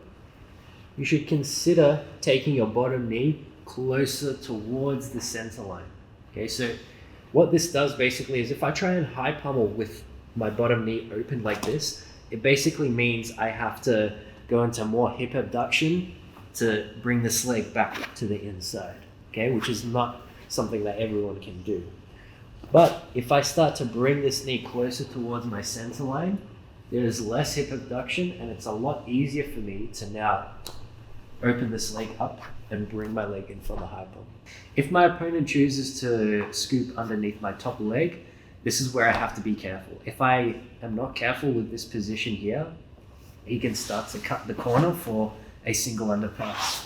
you should consider taking your bottom knee closer towards the center line. Okay, so what this does basically is if I try and high pummel with my bottom knee open like this, it basically means I have to go into more hip abduction to bring this leg back to the inside, okay, which is not something that everyone can do. But if I start to bring this knee closer towards my center line, there is less hip abduction and it's a lot easier for me to now open this leg up and bring my leg in for the high pummel. If my opponent chooses to scoop underneath my top leg, this is where I have to be careful. If I am not careful with this position here, he can start to cut the corner for a single underpass.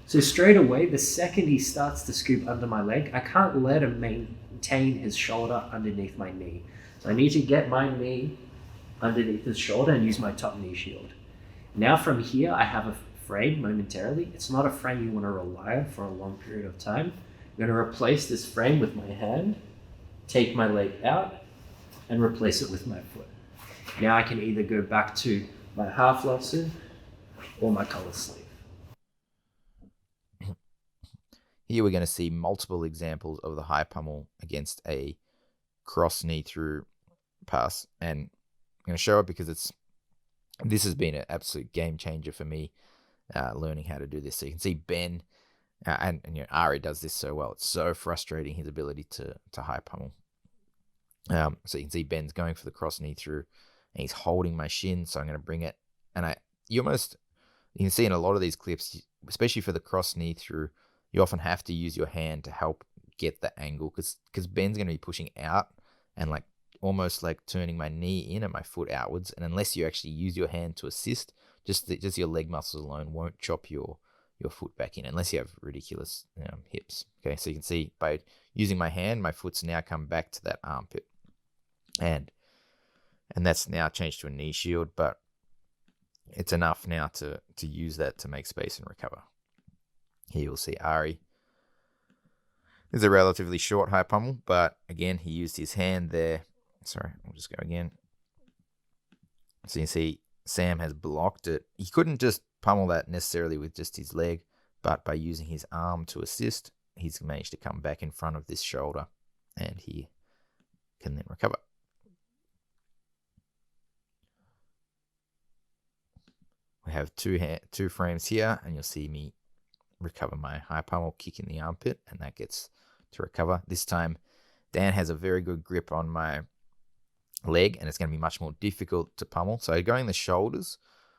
So straight away, the second he starts to scoop under my leg, I can't let him maintain his shoulder underneath my knee. So I need to get my knee underneath his shoulder and use my top knee shield. Now from here, I have a frame momentarily. It's not a frame you want to rely on for a long period of time. I'm going to replace this frame with my hand, take my leg out, and replace it with my foot. Now I can either go back to my half lasso or my collar sleeve. Here we're going to see multiple examples of the high pummel against a cross knee through pass, and I'm going to show it because this has been an absolute game changer for me, learning how to do this. So you can see Ben and Ari does this so well. It's so frustrating, his ability to high pummel. So you can see Ben's going for the cross knee through, and he's holding my shin. So I'm going to bring it, and you can see in a lot of these clips, especially for the cross knee through, you often have to use your hand to help get the angle because Ben's going to be pushing out and like almost like turning my knee in and my foot outwards. And unless you actually use your hand to assist, just your leg muscles alone won't chop your foot back in unless you have ridiculous hips. Okay, so you can see by using my hand, my foot's now come back to that armpit, and that's now changed to a knee shield, but it's enough now to use that to make space and recover. Here you'll see Ari. This is a relatively short high pummel, but again, he used his hand there. Sorry, I'll just go again. So you can see Sam has blocked it. He couldn't just pummel that necessarily with just his leg, but by using his arm to assist, he's managed to come back in front of this shoulder, and he can then recover. We have two frames here, and you'll see me recover my high pummel, kick in the armpit, and that gets to recover. This time, Dan has a very good grip on my leg, and it's going to be much more difficult to pummel. So going the shoulders,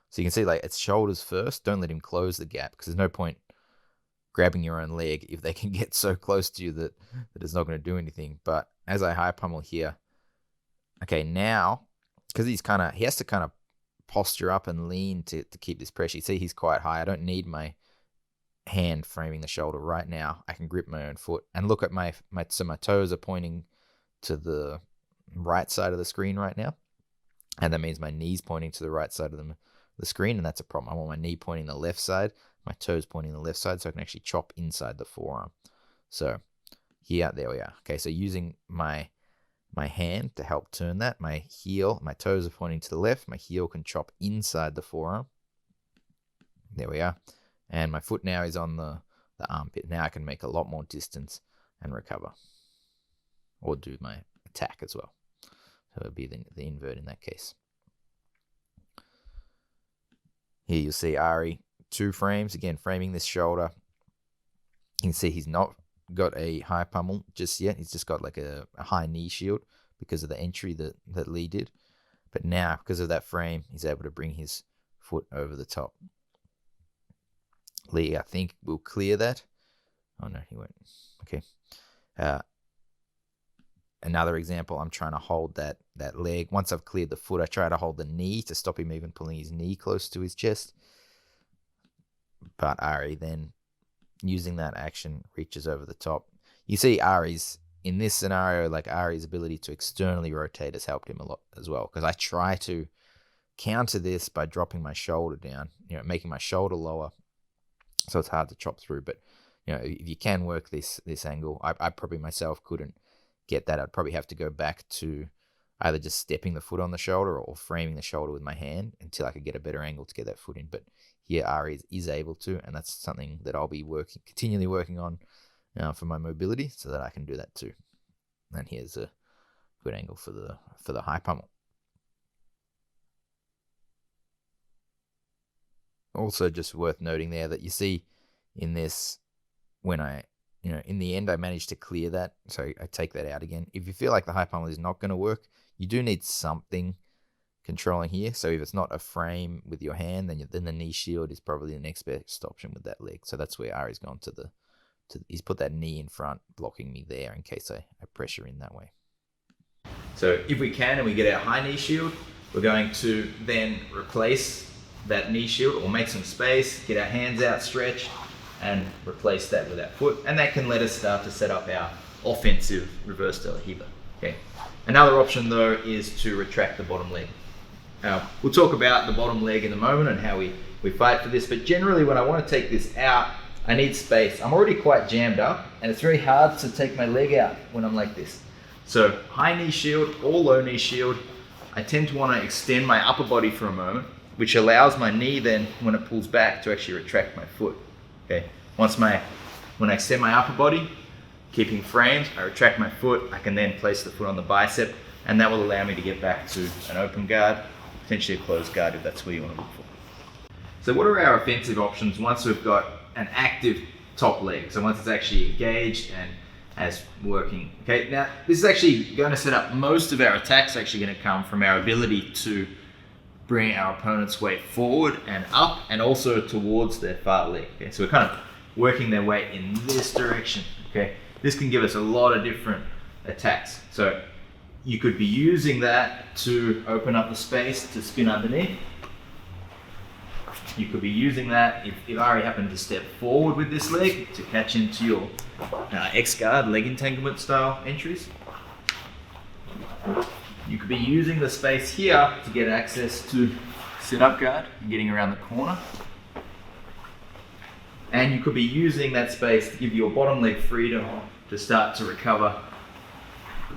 so you can see like it's shoulders first. Don't let him close the gap, because there's no point grabbing your own leg if they can get so close to you that it's not going to do anything. But as I high pummel here, okay, now because he has to kind of posture up and lean to keep this pressure. You see he's quite high. I don't need my hand framing the shoulder right now. I can grip my own foot and look at my toes are pointing to the right side of the screen right now, and that means my knee's pointing to the right side of the screen, and that's a problem. I want my knee pointing the left side, my toes pointing the left side, so I can actually chop inside the forearm. So here, there we are. Okay, so using my hand to help turn that, my toes are pointing to the left, my heel can chop inside the forearm. There we are. And my foot now is on the armpit. Now I can make a lot more distance and recover, or do my attack as well. So it would be the invert in that case. Here you'll see Ari, 2 frames, again framing this shoulder. You can see he's not got a high pummel just yet. He's just got like a high knee shield because of the entry that Lee did. But now, because of that frame, he's able to bring his foot over the top. Lee, I think, will clear that. Oh no, he won't. Okay. Another example, I'm trying to hold that leg. Once I've cleared the foot, I try to hold the knee to stop him even pulling his knee close to his chest. But Ari then, using that action, reaches over the top. You see in this scenario, like Ari's ability to externally rotate has helped him a lot as well, because I try to counter this by dropping my shoulder down, making my shoulder lower, so it's hard to chop through. But if you can work this angle, I probably myself couldn't get that. I'd probably have to go back to either just stepping the foot on the shoulder or framing the shoulder with my hand until I could get a better angle to get that foot in. But here Ari is able to, and that's something that I'll be continually working on for my mobility, so that I can do that too. And here's a good angle for the high pummel. Also, just worth noting there that you see in this, when in the end I managed to clear that, so I take that out again. If you feel like the high pummel is not going to work, you do need something controlling here. So if it's not a frame with your hand, then the knee shield is probably the next best option with that leg. So that's where Ari's gone he's put that knee in front, blocking me there in case I pressure in that way. So if we can and we get our high knee shield, we're going to then replace that knee shield or make some space, get our hands out stretched, and replace that with our foot. And that can let us start to set up our offensive reverse De La Riva. Okay. Another option though is to retract the bottom leg. We'll talk about the bottom leg in a moment and how we fight for this, but generally when I want to take this out, I need space. I'm already quite jammed up, and it's very hard to take my leg out when I'm like this. So high knee shield or low knee shield, I tend to want to extend my upper body for a moment, which allows my knee then, when it pulls back, to actually retract my foot. Okay. When I extend my upper body, keeping frames, I retract my foot, I can then place the foot on the bicep, and that will allow me to get back to an open guard, potentially a closed guard if that's what you want to look for. So what are our offensive options once we've got an active top leg? So once it's actually engaged and as working. Okay, now this is actually going to set up most of our attacks. Actually going to come from our ability to bring our opponent's weight forward and up, and also towards their far leg. Okay, so we're kind of working their weight in this direction. Okay, this can give us a lot of different attacks. So you could be using that to open up the space to spin underneath. You could be using that if Ari happened to step forward with this leg to catch into your X-guard, leg entanglement style entries. You could be using the space here to get access to sit-up guard, getting around the corner. And you could be using that space to give your bottom leg freedom to start to recover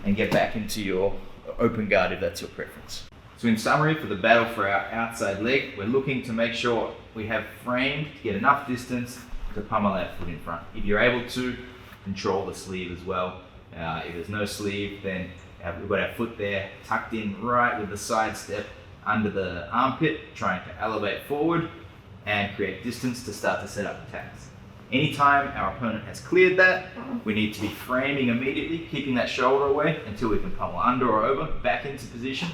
and get back into your open guard if that's your preference. So in summary, for the battle for our outside leg, we're looking to make sure we have framed to get enough distance to pummel that foot in front. If you're able to, control the sleeve as well. If there's no sleeve, then we've got our foot there tucked in right with the side step under the armpit, trying to elevate forward and create distance to start to set up attacks. Anytime our opponent has cleared that, we need to be framing immediately, keeping that shoulder away until we can pummel under or over, back into position.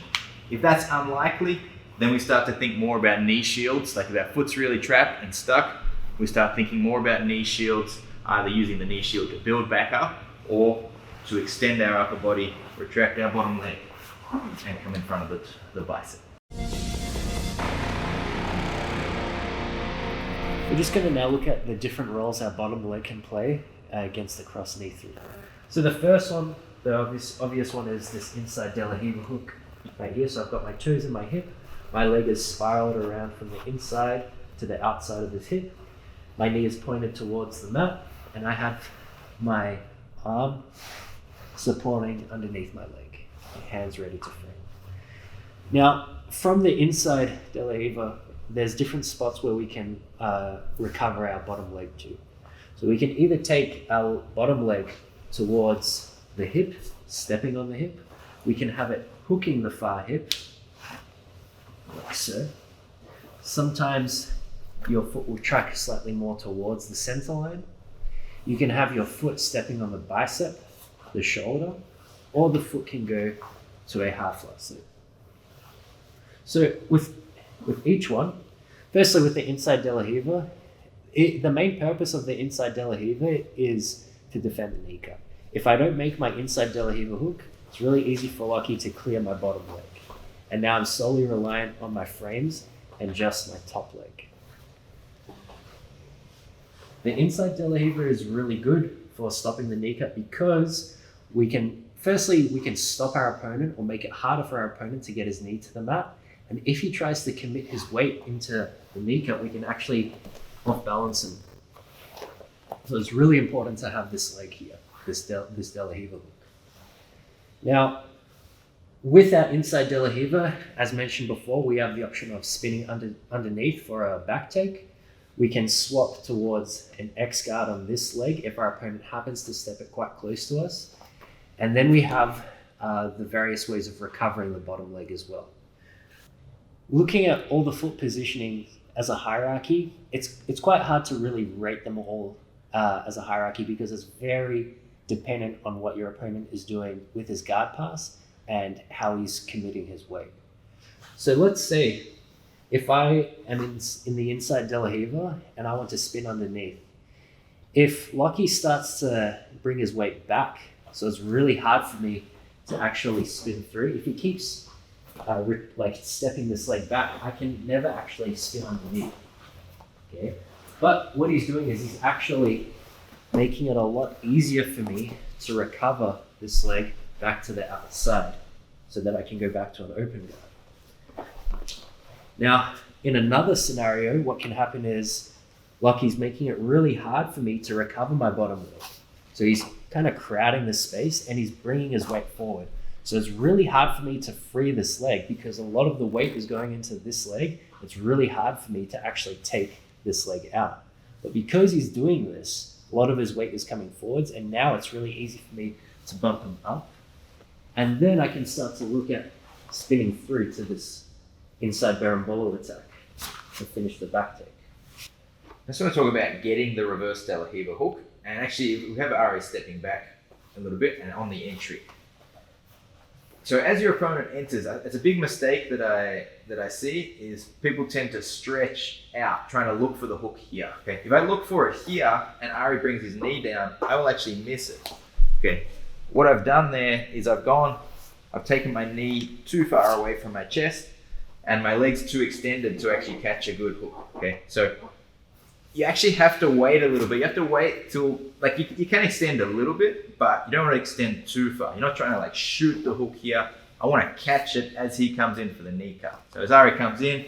If that's unlikely, then we start to think more about knee shields. Like if our foot's really trapped and stuck, we start thinking more about knee shields, either using the knee shield to build back up or to extend our upper body, retract our bottom leg, and come in front of the bicep. We're just going to now look at the different roles our bottom leg can play against the cross knee through. So the first one, the obvious one, is this inside De La Riva hook right here. So I've got my toes in my hip, my leg is spiraled around from the inside to the outside of this hip, my knee is pointed towards the mat, and I have my arm supporting underneath my leg, hands ready to frame. Now, from the inside De La Riva, there's different spots where we can recover our bottom leg to. So we can either take our bottom leg towards the hip, stepping on the hip. We can have it hooking the far hip, like so. Sometimes your foot will track slightly more towards the center line. You can have your foot stepping on the bicep, the shoulder, or the foot can go to a half flat sleeve. So with each one, firstly with the inside De La Riva, the main purpose of the inside De La Riva is to defend the kneecap. If I don't make my inside De La Riva hook, it's really easy for Lockie to clear my bottom leg. And now I'm solely reliant on my frames and just my top leg. The inside De La Riva is really good for stopping the kneecap because we can stop our opponent or make it harder for our opponent to get his knee to the mat. And if he tries to commit his weight into the kneecap, we can actually off balance him. So it's really important to have this leg here, this De La Riva hook. Now, with our inside De La Riva, as mentioned before, we have the option of spinning underneath for a back take. We can swap towards an X guard on this leg if our opponent happens to step it quite close to us. And then we have the various ways of recovering the bottom leg as well. Looking at all the foot positioning as a hierarchy, it's quite hard to really rate them all as a hierarchy because it's very dependent on what your opponent is doing with his guard pass and how he's committing his weight. So let's say if I am in the inside De La Riva and I want to spin underneath, if Lockie starts to bring his weight back, so it's really hard for me to actually spin through. If he keeps stepping this leg back, I can never actually spin underneath. Okay, but what he's doing is he's actually making it a lot easier for me to recover this leg back to the outside so that I can go back to an open guard. Now, in another scenario, what can happen is Lockie's making it really hard for me to recover my bottom leg. So he's kind of crowding the space and he's bringing his weight forward. So it's really hard for me to free this leg because a lot of the weight is going into this leg. It's really hard for me to actually take this leg out. But because he's doing this, a lot of his weight is coming forwards, and now it's really easy for me to bump him up. And then I can start to look at spinning through to this inside berimbolo attack to finish the back take. I just want to talk about getting the reverse De La Riva hook. And actually, we have Ari stepping back a little bit and on the entry. So as your opponent enters, it's a big mistake that I see is people tend to stretch out, trying to look for the hook here. Okay, if I look for it here and Ari brings his knee down, I will actually miss it. Okay, what I've done there is I've taken my knee too far away from my chest and my leg's too extended to actually catch a good hook. Okay, so you actually have to wait a little bit. You have to wait till, like, you can extend a little bit, but you don't want to extend too far. You're not trying to like shoot the hook here. I want to catch it as he comes in for the knee cut. So as Ari comes in,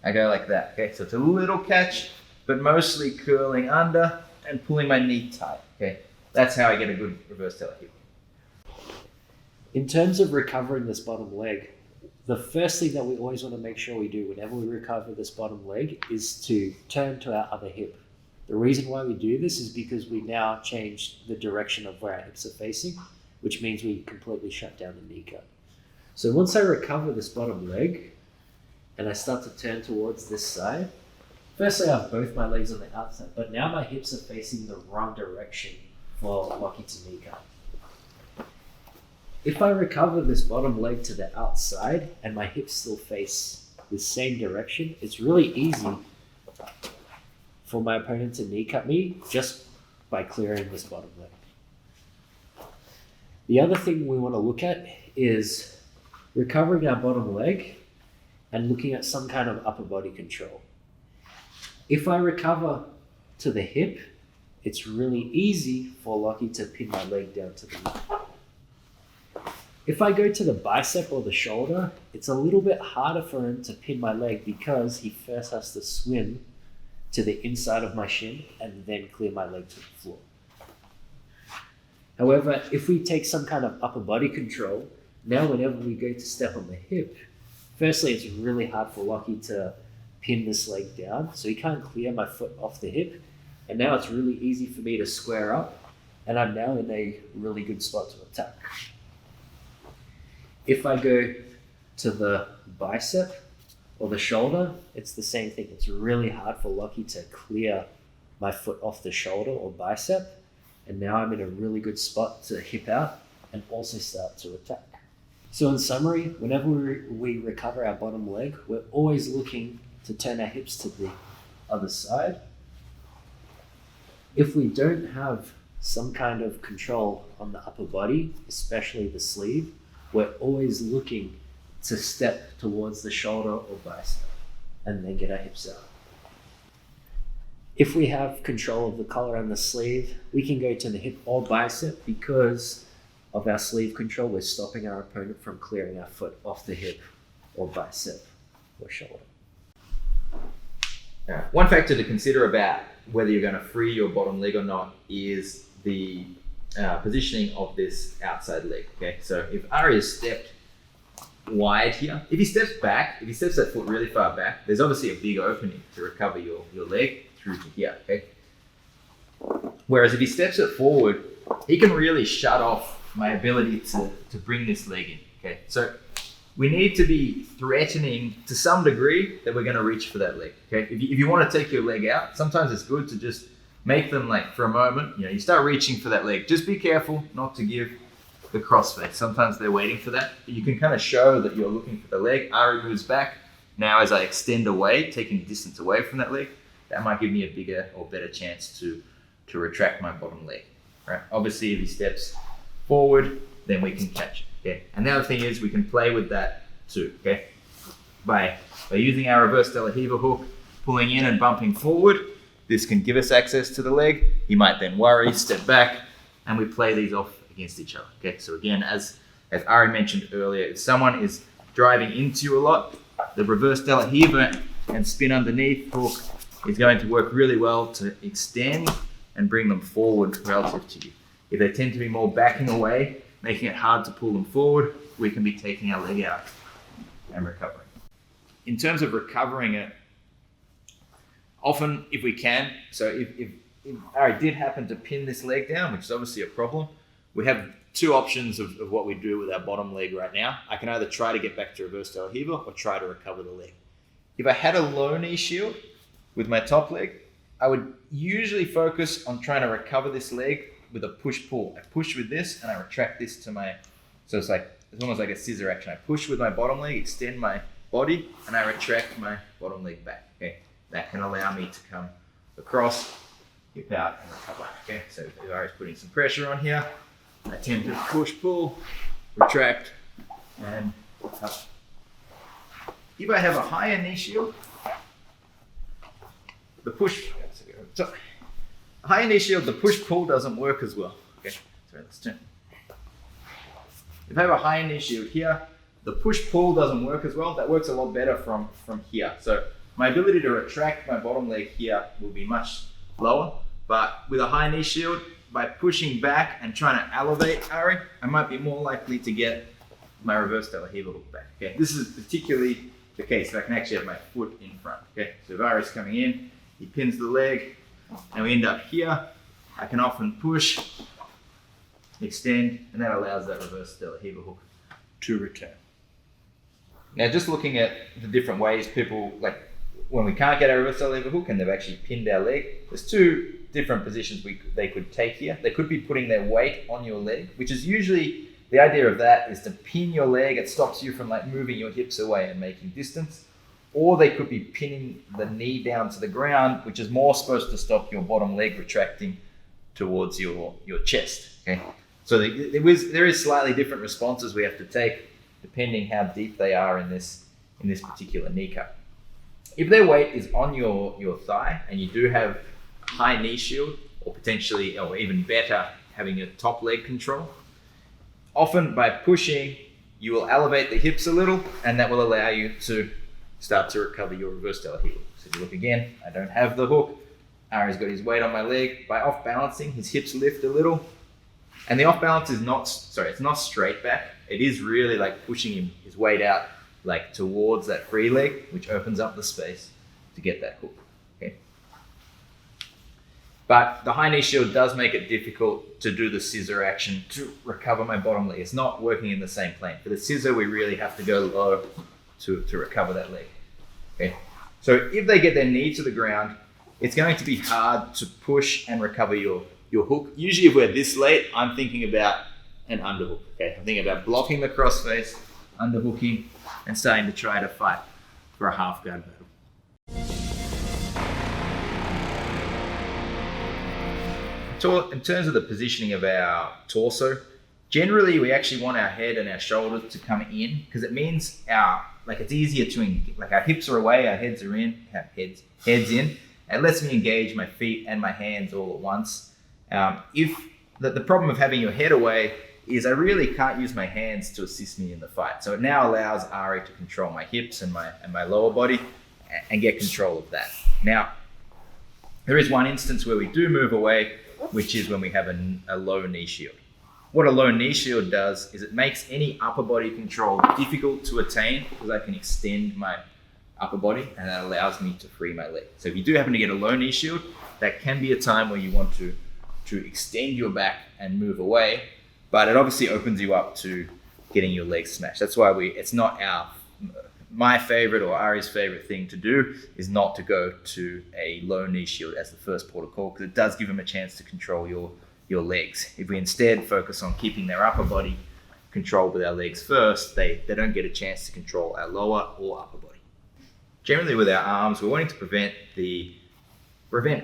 I go like that. Okay, so it's a little catch, but mostly curling under and pulling my knee tight. Okay, that's how I get a good reverse De La Riva. In terms of recovering this bottom leg, the first thing that we always want to make sure we do whenever we recover this bottom leg is to turn to our other hip. The reason why we do this is because we now change the direction of where our hips are facing, which means we completely shut down the kneecap. So once I recover this bottom leg and I start to turn towards this side, firstly I have both my legs on the outside, but now my hips are facing the wrong direction for locking to kneecap. If I recover this bottom leg to the outside and my hips still face the same direction, it's really easy for my opponent to kneecap me just by clearing this bottom leg. The other thing we want to look at is recovering our bottom leg and looking at some kind of upper body control. If I recover to the hip, it's really easy for Lockie to pin my leg down to the knee. If I go to the bicep or the shoulder, it's a little bit harder for him to pin my leg because he first has to swim to the inside of my shin and then clear my leg to the floor. However, if we take some kind of upper body control, now whenever we go to step on the hip, firstly, it's really hard for Lockie to pin this leg down, so he can't clear my foot off the hip. And now it's really easy for me to square up, and I'm now in a really good spot to attack. If I go to the bicep or the shoulder, it's the same thing. It's really hard for Lockie to clear my foot off the shoulder or bicep, and now I'm in a really good spot to hip out and also start to attack. So in summary, whenever we recover our bottom leg, we're always looking to turn our hips to the other side. If we don't have some kind of control on the upper body, especially the sleeve, we're always looking to step towards the shoulder or bicep and then get our hips out. If we have control of the collar and the sleeve, we can go to the hip or bicep. Because of our sleeve control, we're stopping our opponent from clearing our foot off the hip or bicep or shoulder. One factor to consider about whether you're going to free your bottom leg or not is the positioning of this outside leg. Okay, so if Ari has stepped wide here, if he steps back, if he steps that foot really far back, there's obviously a big opening to recover your leg through to here. Okay, whereas if he steps it forward, he can really shut off my ability to bring this leg in. Okay, so we need to be threatening to some degree that we're going to reach for that leg. Okay, if you want to take your leg out, sometimes it's good to just make them, like, for a moment, you start reaching for that leg. Just be careful not to give the crossface. Sometimes they're waiting for that. But you can kind of show that you're looking for the leg. Ari moves back. Now as I extend away, taking distance away from that leg, that might give me a bigger or better chance to retract my bottom leg. Right? Obviously, if he steps forward, then we can catch it. Okay. And the other thing is we can play with that too. Okay. By using our reverse De La Riva hook, pulling in and bumping forward, this can give us access to the leg. He might then worry, step back, and we play these off against each other. Okay. So again, as Ari mentioned earlier, if someone is driving into you a lot, the reverse De La Riva and spin underneath hook is going to work really well to extend and bring them forward relative to you. If they tend to be more backing away, making it hard to pull them forward, we can be taking our leg out and recovering. In terms of recovering it, often if we can, so if Ari did happen to pin this leg down, which is obviously a problem, we have two options of what we do with our bottom leg right now. I can either try to get back to reverse De La Riva or try to recover the leg. If I had a low knee shield with my top leg, I would usually focus on trying to recover this leg with a push-pull. I push with this and I retract this to my, so it's almost like a scissor action. I push with my bottom leg, extend my body, and I retract my bottom leg back. Okay, that can allow me to come across, hip out, and recover. Okay, so if I was putting some pressure on here, I tend to push-pull, retract, and recover. If I have a higher knee shield, the push-pull doesn't work as well. Okay, so let's turn. If I have a high knee shield here, the push-pull doesn't work as well. That works a lot better from here. So my ability to retract my bottom leg here will be much lower. But with a high knee shield, by pushing back and trying to elevate Ari, I might be more likely to get my reverse de la Riva hook back. Okay, this is particularly the case. I can actually have my foot in front. Okay, so if Ari's coming in, he pins the leg, and we end up here. I can often push, extend, and that allows that reverse de la Riva hook to return. Now, just looking at the different ways people, like when we can't get our reverse de la Riva hook and they've actually pinned our leg, there's two different positions they could take here. They could be putting their weight on your leg, which is usually, the idea of that is to pin your leg. It stops you from like moving your hips away and making distance. Or they could be pinning the knee down to the ground, which is more supposed to stop your bottom leg retracting towards your chest. Okay, so there is slightly different responses we have to take depending how deep they are in this particular knee cut. If their weight is on your thigh and you do have high knee shield, or potentially, or even better, having a top leg control, often by pushing, you will elevate the hips a little, and that will allow you to start to recover your reverse de la Riva. So if you look again, I don't have the hook. Ari's got his weight on my leg. By off balancing, his hips lift a little, and the off balance is it's not straight back. It is really like pushing his weight out like towards that free leg, which opens up the space to get that hook. Okay. But the high knee shield does make it difficult to do the scissor action to recover my bottom leg. It's not working in the same plane. For the scissor, we really have to go low to recover that leg. Okay. So if they get their knee to the ground, it's going to be hard to push and recover your hook. Usually if we're this late, I'm thinking about an underhook. Okay. I'm thinking about blocking the crossface, underhooking, and starting to try to fight for a half guard battle. In terms of the positioning of our torso, generally we actually want our head and our shoulders to come in, because it means it's easier our hips are away, our heads are in, heads in. It lets me engage my feet and my hands all at once. If the problem of having your head away is I really can't use my hands to assist me in the fight. So it now allows Ari to control my hips and my lower body and get control of that. Now, there is one instance where we do move away, which is when we have a low knee shield. What a low knee shield does is it makes any upper body control difficult to attain, because I can extend my upper body and that allows me to free my leg. So if you do happen to get a low knee shield, that can be a time where you want to extend your back and move away, but it obviously opens you up to getting your legs smashed. That's why it's not my favorite or Ari's favorite thing to do is not to go to a low knee shield as the first port of call, because it does give them a chance to control your legs. If we instead focus on keeping their upper body controlled with our legs first, they don't get a chance to control our lower or upper body. Generally with our arms, we're wanting to prevent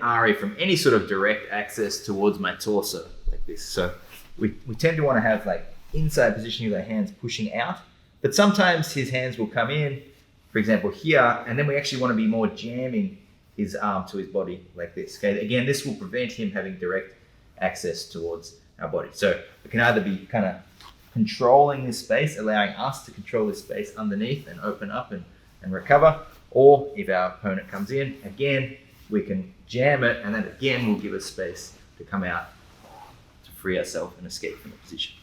Ari from any sort of direct access towards my torso like this. So we tend to want to have like inside positioning of our hands pushing out, but sometimes his hands will come in, for example here, and then we actually want to be more jamming his arm to his body like this. Okay, again, this will prevent him having direct access towards our body. So we can either be kind of controlling this space, allowing us to control this space underneath and open up and recover, or if our opponent comes in, again, we can jam it, and then again will give us space to come out to free ourselves and escape from the position.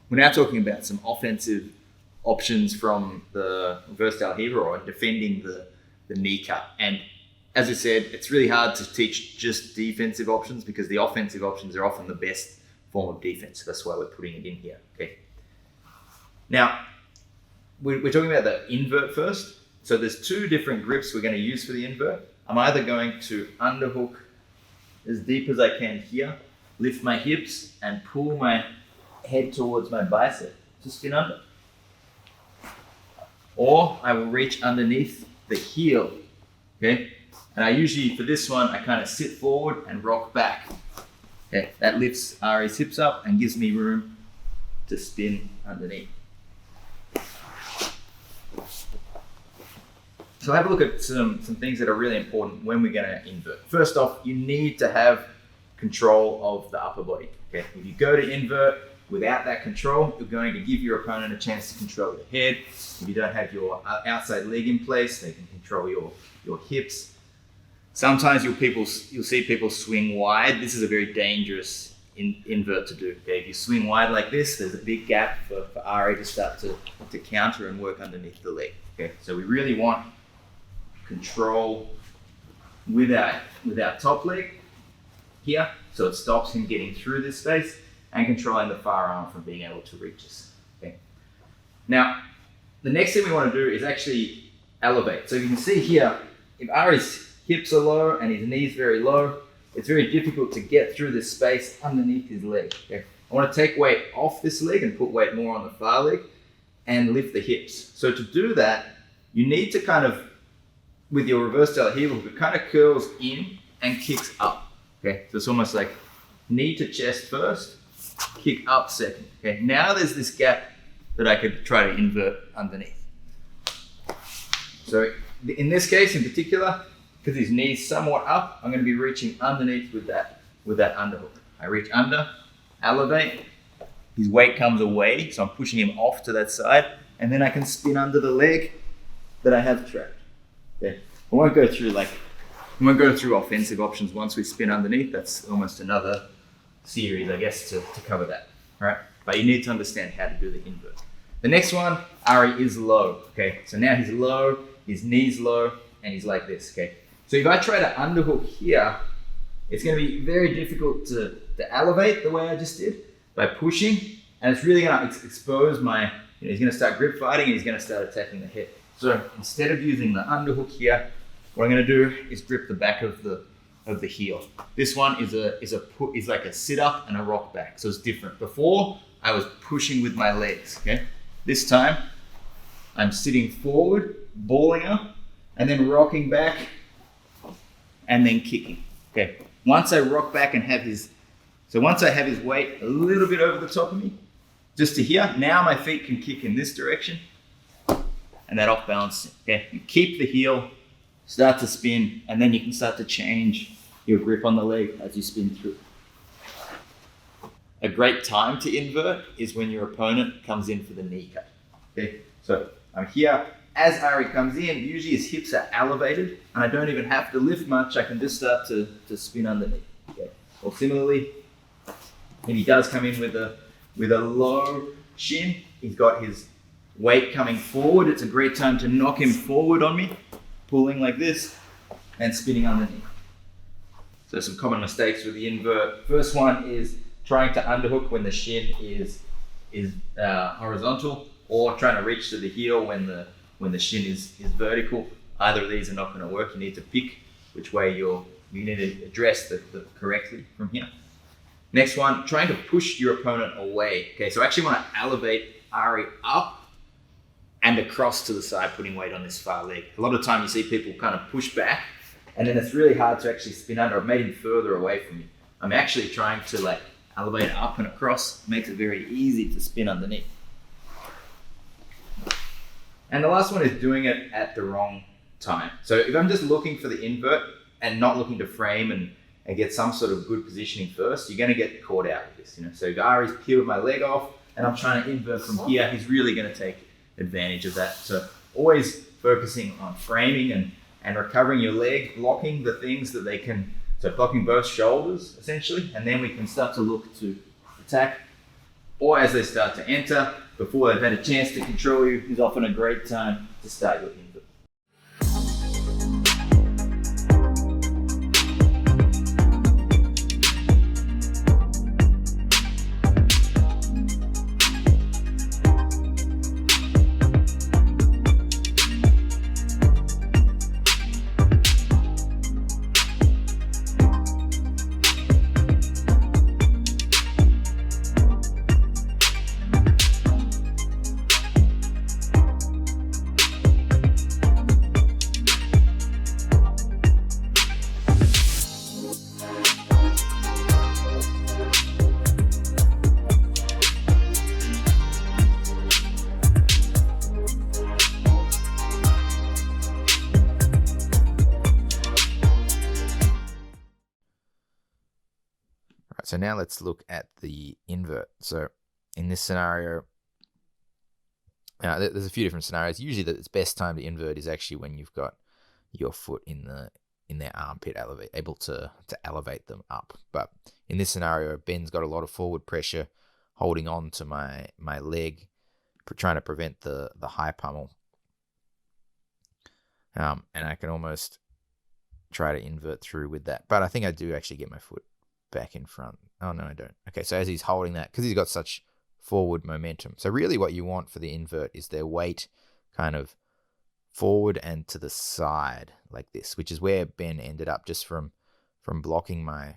We're now talking about some offensive options from the reverse de la Riva, or defending the knee cut. And as I said, it's really hard to teach just defensive options, because the offensive options are often the best form of defense. So that's why we're putting it in here. Okay. Now, we're talking about the invert first. So there's two different grips we're going to use for the invert. I'm either going to underhook as deep as I can here, lift my hips and pull my head towards my bicep to spin under. Or I will reach underneath the heel, okay? And I usually, for this one, I kind of sit forward and rock back. Okay, that lifts Ari's hips up and gives me room to spin underneath. So have a look at some things that are really important when we're going to invert. First off, you need to have control of the upper body. Okay, if you go to invert without that control, you're going to give your opponent a chance to control your head. If you don't have your outside leg in place, they can control your hips. Sometimes you'll see people swing wide. This is a very dangerous invert to do. Okay, if you swing wide like this, there's a big gap for Ari to start to counter and work underneath the leg. Okay, so we really want control with our top leg here, so it stops him getting through this space, and controlling the far arm from being able to reach us. Okay. Now, the next thing we want to do is actually elevate. So you can see here, if Ari's hips are low and his knees very low, it's very difficult to get through this space underneath his leg. Okay. I want to take weight off this leg and put weight more on the far leg and lift the hips. So to do that, you need to kind of, with your reverse del heel hook, it kind of curls in and kicks up. Okay, so it's almost like knee to chest first, kick up second. Okay, now there's this gap that I could try to invert underneath. So in this case in particular, because his knee's somewhat up, I'm going to be reaching underneath with that underhook. I reach under, elevate, his weight comes away, so I'm pushing him off to that side, and then I can spin under the leg that I have trapped. Okay. I won't go through offensive options once we spin underneath. That's almost another series, I guess, to cover that. All right, but you need to understand how to do the invert. The next one, Ari is low. Okay, so now he's low, his knee's low, and he's like this. Okay, so if I try to underhook here, it's going to be very difficult to elevate the way I just did by pushing, and it's really going to expose my. He's going to start grip fighting, and he's going to start attacking the hip. So instead of using the underhook here, what I'm going to do is grip the back of the heel. This one is like a sit up and a rock back, so it's different. Before I was pushing with my legs. Okay, this time I'm sitting forward, balling up, and then rocking back, and then kicking. Okay, once I rock back and have his weight a little bit over the top of me, just to here, now my feet can kick in this direction. And that off balance, okay? You keep the heel, start to spin, and then you can start to change your grip on the leg as you spin through. A great time to invert is when your opponent comes in for the knee cut. Okay, so I'm here. As Ari comes in, usually his hips are elevated, and I don't even have to lift much. I can just start to spin underneath. Okay. Or similarly, if he does come in with a low shin, he's got his weight coming forward. It's a great time to knock him forward on me, pulling like this and spinning underneath. So some common mistakes with the invert. First one is trying to underhook when the shin is horizontal, or trying to reach to the heel when the shin is vertical. Either of these are not going to work. You need to pick which way you need to address the correctly from here. Next one, trying to push your opponent away. Okay, so I actually want to elevate Ari up and across to the side, putting weight on this far leg. A lot of time you see people kind of push back, and then it's really hard to actually spin under. I've made him further away from me. I'm actually trying to like elevate up and across. Makes it very easy to spin underneath. And the last one is doing it at the wrong time. So if I'm just looking for the invert and not looking to frame and get some sort of good positioning first, you're going to get caught out with this. So if Ari's peeled my leg off and I'm trying to invert from here, he's really going to take advantage of that. So always focusing on framing and recovering your leg, blocking the things that they can, so blocking both shoulders essentially, and then we can start to look to attack, or as they start to enter, before they've had a chance to control you, is often a great time to start your invert. so now let's look at the invert. So in this scenario, there's a few different scenarios. Usually the best time to invert is actually when you've got your foot in their armpit, able to elevate them up. But in this scenario, Ben's got a lot of forward pressure holding on to my leg, trying to prevent the high pummel. And I can almost try to invert through with that. But I think I do actually get my foot back in front. Oh, no, I don't. Okay, so as he's holding that, because he's got such forward momentum. So really what you want for the invert is their weight kind of forward and to the side like this, which is where Ben ended up just from blocking my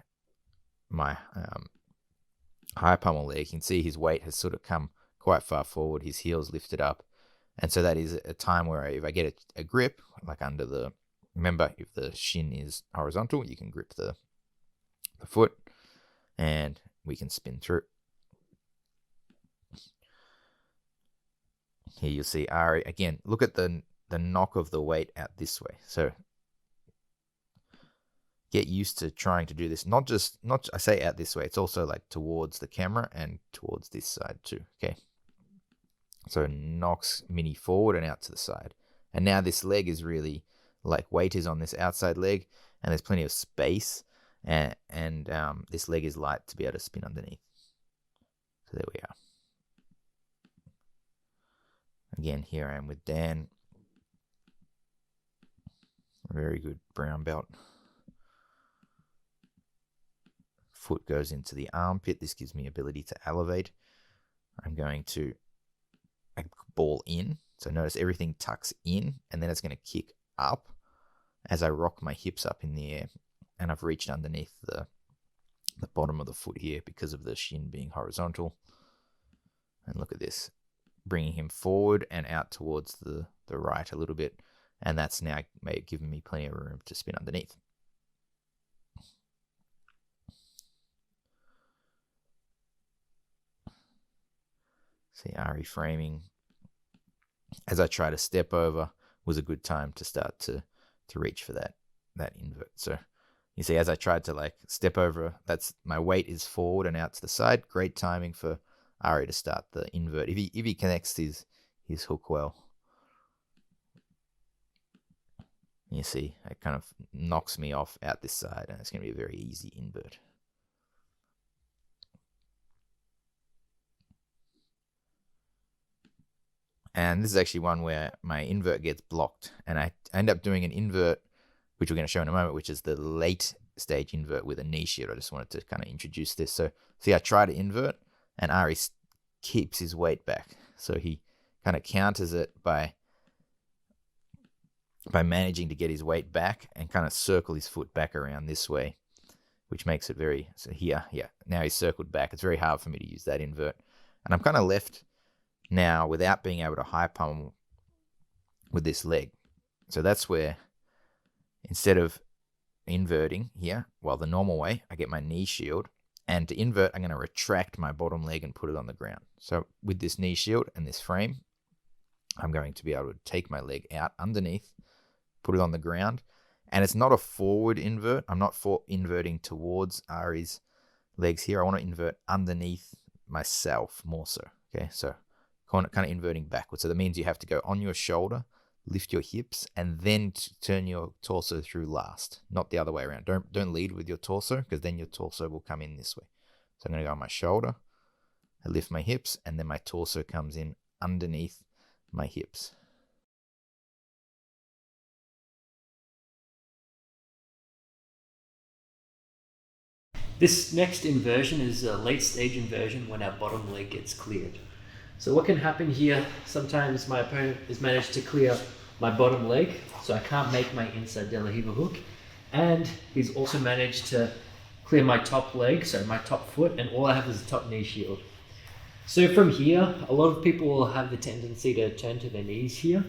high pummel leg. You can see his weight has sort of come quite far forward, his heels lifted up. And so that is a time where if I get a grip, like under remember, if the shin is horizontal, you can grip the foot and we can spin through. Here you'll see Ari, again, look at the knock of the weight out this way. So get used to trying to do this. Not I say out this way, it's also like towards the camera and towards this side too, okay? So knocks Mini forward and out to the side. And now this leg is really, like weight is on this outside leg and there's plenty of space and this leg is light to be able to spin underneath. So there we are. Again, here I am with Dan. Very good brown belt. Foot goes into the armpit. This gives me ability to elevate. I'm going to ball in. So notice everything tucks in and then it's going to kick up as I rock my hips up in the air. And I've reached underneath the bottom of the foot here because of the shin being horizontal. And look at this. Bringing him forward and out towards the right a little bit. And that's now given me plenty of room to spin underneath. See Ari framing. As I try to step over was a good time to start to reach for that invert. So you see, as I tried to like step over, that's my weight is forward and out to the side. Great timing for Ari to start the invert. If he connects his hook well, you see, it kind of knocks me off out this side, and it's going to be a very easy invert. And this is actually one where my invert gets blocked, and I end up doing an invert, which we're going to show in a moment, which is the late stage invert with a knee shield. I just wanted to kind of introduce this. So see, I try to invert, and Ari keeps his weight back. So he kind of counters it by managing to get his weight back and kind of circle his foot back around this way, which makes it very, so here, yeah, now he's circled back. It's very hard for me to use that invert. And I'm kind of left now without being able to high pummel with this leg. So that's where, instead of inverting here, well, the normal way, I get my knee shield. And to invert, I'm going to retract my bottom leg and put it on the ground. So with this knee shield and this frame, I'm going to be able to take my leg out underneath, put it on the ground. And it's not a forward invert. I'm not inverting towards Ari's legs here. I want to invert underneath myself more so. Okay, so kind of inverting backwards. So that means you have to go on your shoulder, lift your hips, and then turn your torso through last, not the other way around. Don't lead with your torso, because then your torso will come in this way. So I'm going to go on my shoulder, I lift my hips, and then my torso comes in underneath my hips. This next inversion is a late stage inversion when our bottom leg gets cleared. So what can happen here, sometimes my opponent has managed to clear my bottom leg, so I can't make my inside De La Riva hook, and he's also managed to clear my top leg, so my top foot, and all I have is a top knee shield. So from here, a lot of people will have the tendency to turn to their knees here,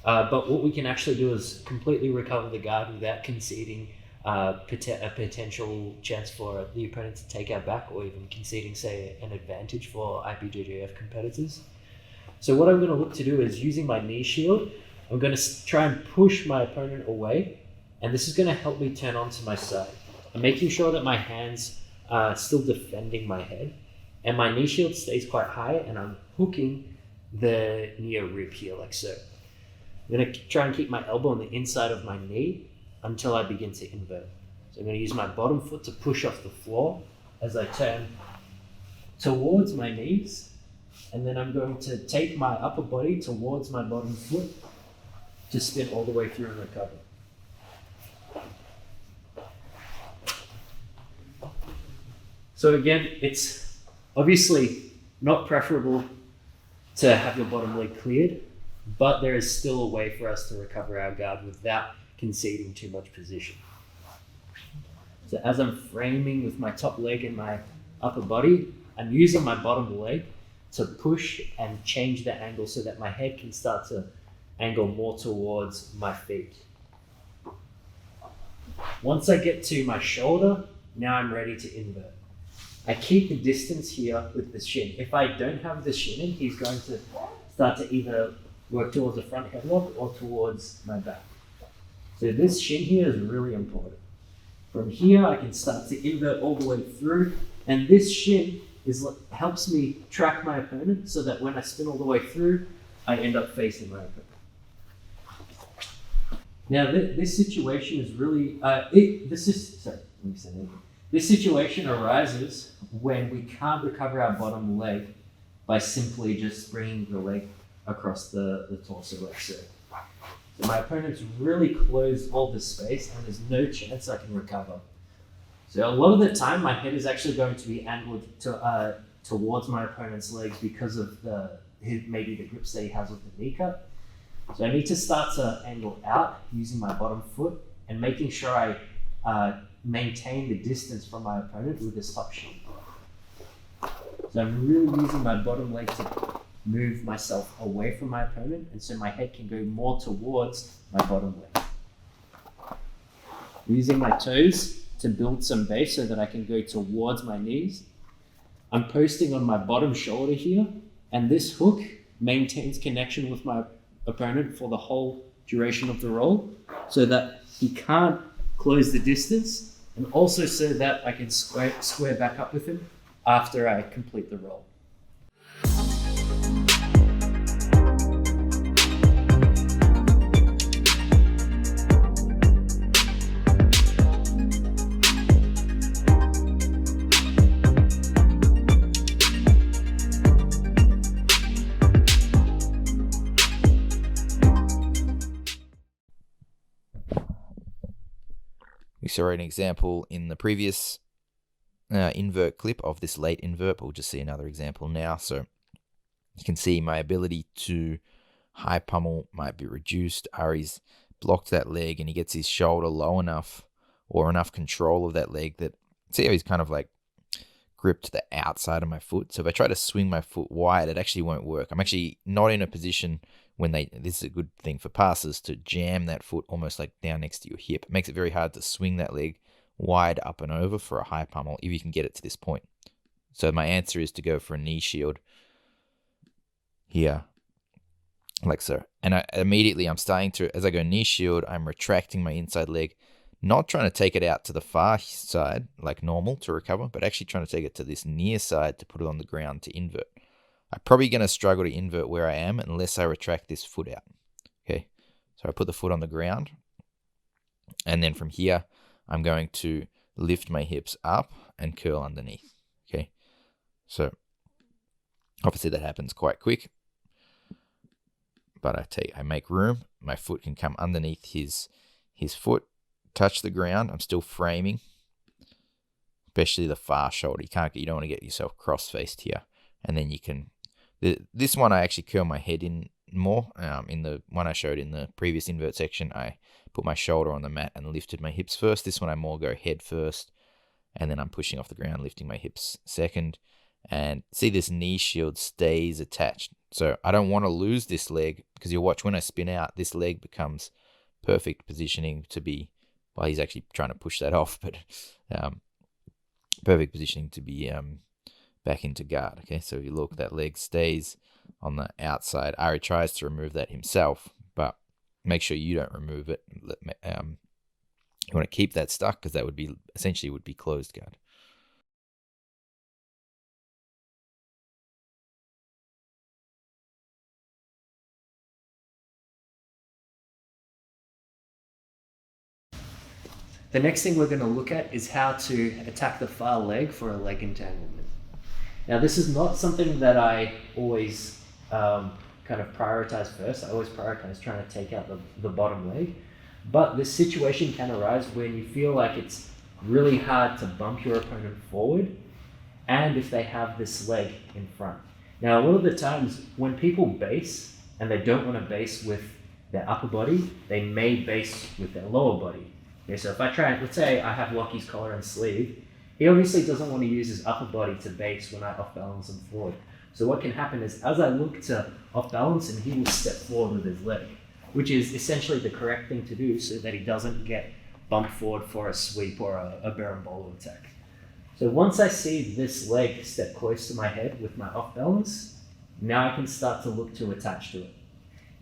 but what we can actually do is completely recover the guard without conceding a potential chance for the opponent to take our back, or even conceding, say, an advantage for IBJJF competitors. So what I'm going to look to do is, using my knee shield, I'm going to try and push my opponent away, and this is going to help me turn onto my side. I'm making sure that my hands still defending my head, and my knee shield stays quite high, and I'm hooking the near rib here like so. I'm going to try and keep my elbow on the inside of my knee until I begin to invert. So I'm going to use my bottom foot to push off the floor as I turn towards my knees, and then I'm going to take my upper body towards my bottom foot to spin all the way through and recover. So again, it's obviously not preferable to have your bottom leg cleared, but there is still a way for us to recover our guard without conceding too much position. So as I'm framing with my top leg and my upper body, I'm using my bottom leg to push and change the angle so that my head can start to angle more towards my feet. Once I get to my shoulder, now I'm ready to invert. I keep the distance here with the shin. If I don't have the shin in, he's going to start to either work towards the front headlock or towards my back. So this shin here is really important. From here, I can start to invert all the way through, and this shin helps me track my opponent so that when I spin all the way through, I end up facing my opponent. Now, this situation is really, this situation arises when we can't recover our bottom leg by simply just bringing the leg across the torso like so. So my opponent's really closed all the space and there's no chance I can recover. So a lot of the time my head is actually going to be angled towards my opponent's legs because of maybe the grips that he has with the knee cut. So I need to start to angle out using my bottom foot and making sure I maintain the distance from my opponent with this top shin. So I'm really using my bottom leg to move myself away from my opponent, and so my head can go more towards my bottom leg. Using my toes to build some base so that I can go towards my knees. I'm posting on my bottom shoulder here, and this hook maintains connection with my opponent for the whole duration of the roll so that he can't close the distance, and also so that I can square back up with him after I complete the roll. We saw an example in the previous invert clip of this late invert, but we'll just see another example now. So you can see my ability to high pummel might be reduced. Ari's blocked that leg and he gets his shoulder low enough or enough control of that leg that, see how he's kind of like gripped the outside of my foot. So if I try to swing my foot wide, it actually won't work. I'm actually not in a position when this is a good thing for passers, to jam that foot almost like down next to your hip. It makes it very hard to swing that leg wide up and over for a high pummel if you can get it to this point. So my answer is to go for a knee shield here, like so. And immediately I'm starting to, as I go knee shield, I'm retracting my inside leg, not trying to take it out to the far side like normal to recover, but actually trying to take it to this near side to put it on the ground to invert. I'm probably going to struggle to invert where I am unless I retract this foot out. Okay, so I put the foot on the ground, and then from here, I'm going to lift my hips up and curl underneath. Okay, so obviously that happens quite quick, but I make room. My foot can come underneath his foot, touch the ground. I'm still framing, especially the far shoulder. You don't want to get yourself cross-faced here, and then you can. This one I actually curl my head in more. In the one I showed in the previous invert section, I put my shoulder on the mat and lifted my hips first. This one I more go head first, and then I'm pushing off the ground, lifting my hips second. And see, this knee shield stays attached. So I don't want to lose this leg, because you'll watch when I spin out, this leg becomes perfect positioning to be, well, he's actually trying to push that off, but perfect positioning to be back into guard. Okay, so if you look, that leg stays on the outside. Ari tries to remove that himself, but make sure you don't remove it. You want to keep that stuck, because that would be essentially closed guard. The next thing we're going to look at is how to attack the far leg for a leg entanglement. Now, this is not something that I always kind of prioritize first. I always prioritize trying to take out the bottom leg. But this situation can arise when you feel like it's really hard to bump your opponent forward, and if they have this leg in front. Now, a lot of the times when people base and they don't want to base with their upper body, they may base with their lower body. Okay, so if I try, let's say I have Lockie's collar and sleeve, he obviously doesn't want to use his upper body to base when I off balance him forward. So what can happen is as I look to off balance him, he will step forward with his leg, which is essentially the correct thing to do so that he doesn't get bumped forward for a sweep or a berimbolo attack. So once I see this leg step close to my head with my off balance, now I can start to look to attach to it.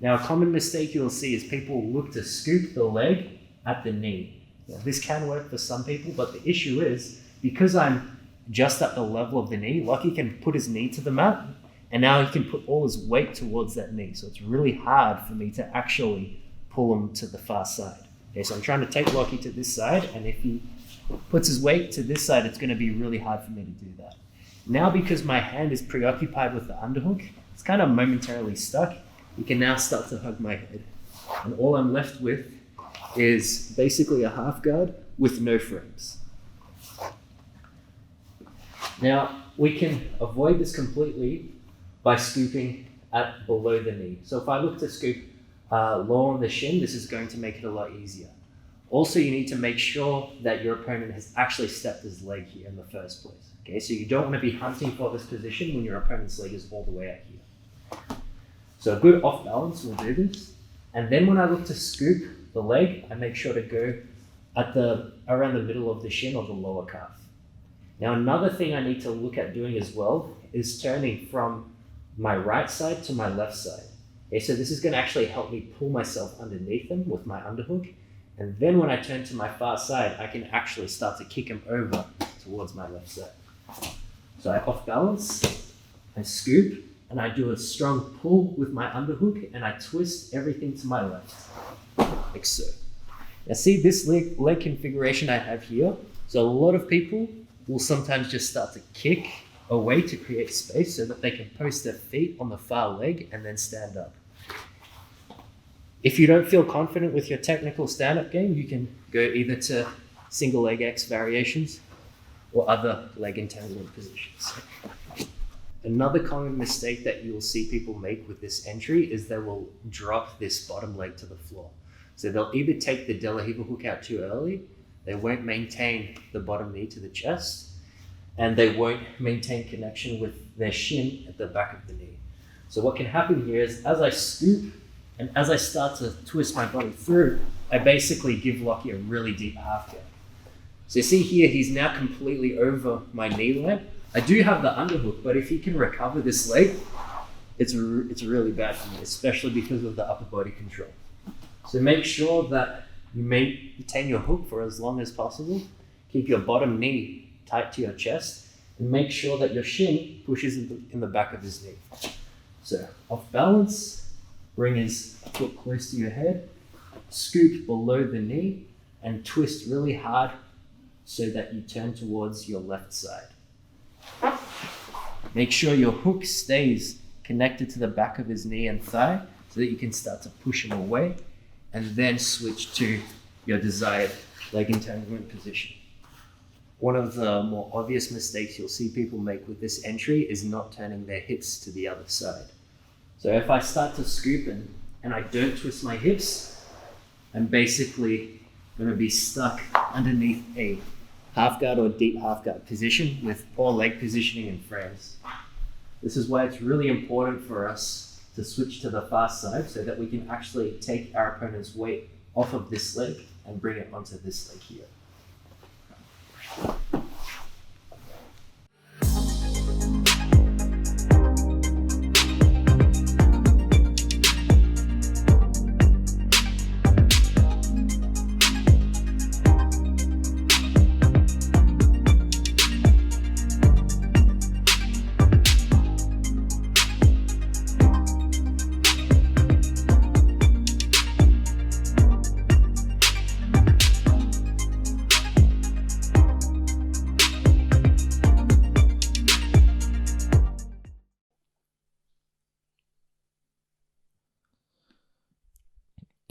Now, a common mistake you'll see is people look to scoop the leg at the knee. Now, this can work for some people, but the issue is because I'm just at the level of the knee, Lockie can put his knee to the mat, and now he can put all his weight towards that knee. So it's really hard for me to actually pull him to the far side. Okay, so I'm trying to take Lockie to this side, and if he puts his weight to this side, it's going to be really hard for me to do that. Now, because my hand is preoccupied with the underhook, it's kind of momentarily stuck. You can now start to hug my head. And all I'm left with is basically a half guard with no frames. Now, we can avoid this completely by scooping at below the knee. So if I look to scoop low on the shin, this is going to make it a lot easier. Also, you need to make sure that your opponent has actually stepped his leg here in the first place. Okay, so you don't want to be hunting for this position when your opponent's leg is all the way out here. So a good off balance will do this. And then when I look to scoop the leg, I make sure to go at around the middle of the shin or the lower calf. Now, another thing I need to look at doing as well is turning from my right side to my left side. Okay, so this is going to actually help me pull myself underneath him with my underhook. And then when I turn to my far side, I can actually start to kick him over towards my left side. So I off balance, I scoop, and I do a strong pull with my underhook, and I twist everything to my left, like so. Now see this leg configuration I have here? So a lot of people will sometimes just start to kick away to create space so that they can post their feet on the far leg and then stand up. If you don't feel confident with your technical stand-up game, you can go either to single leg X variations or other leg entanglement positions. Another common mistake that you'll see people make with this entry is they will drop this bottom leg to the floor. So they'll either take the De La Riva hook out too early, they won't maintain the bottom knee to the chest, and they won't maintain connection with their shin at the back of the knee. So what can happen here is as I scoop and as I start to twist my body through, I basically give Lockie a really deep half guard. So you see here, he's now completely over my knee line. I do have the underhook, but if he can recover this leg, it's really bad for me, especially because of the upper body control. So make sure that you maintain your hook for as long as possible. Keep your bottom knee tight to your chest, and make sure that your shin pushes in the back of his knee. So off balance, bring his foot close to your head, scoop below the knee, and twist really hard so that you turn towards your left side. Make sure your hook stays connected to the back of his knee and thigh so that you can start to push him away, and then switch to your desired leg entanglement position. One of the more obvious mistakes you'll see people make with this entry is not turning their hips to the other side. So if I start to scoop and I don't twist my hips, I'm basically going to be stuck underneath a half guard or deep half guard position with poor leg positioning and frames. This is why it's really important for us to switch to the far side so that we can actually take our opponent's weight off of this leg and bring it onto this leg here.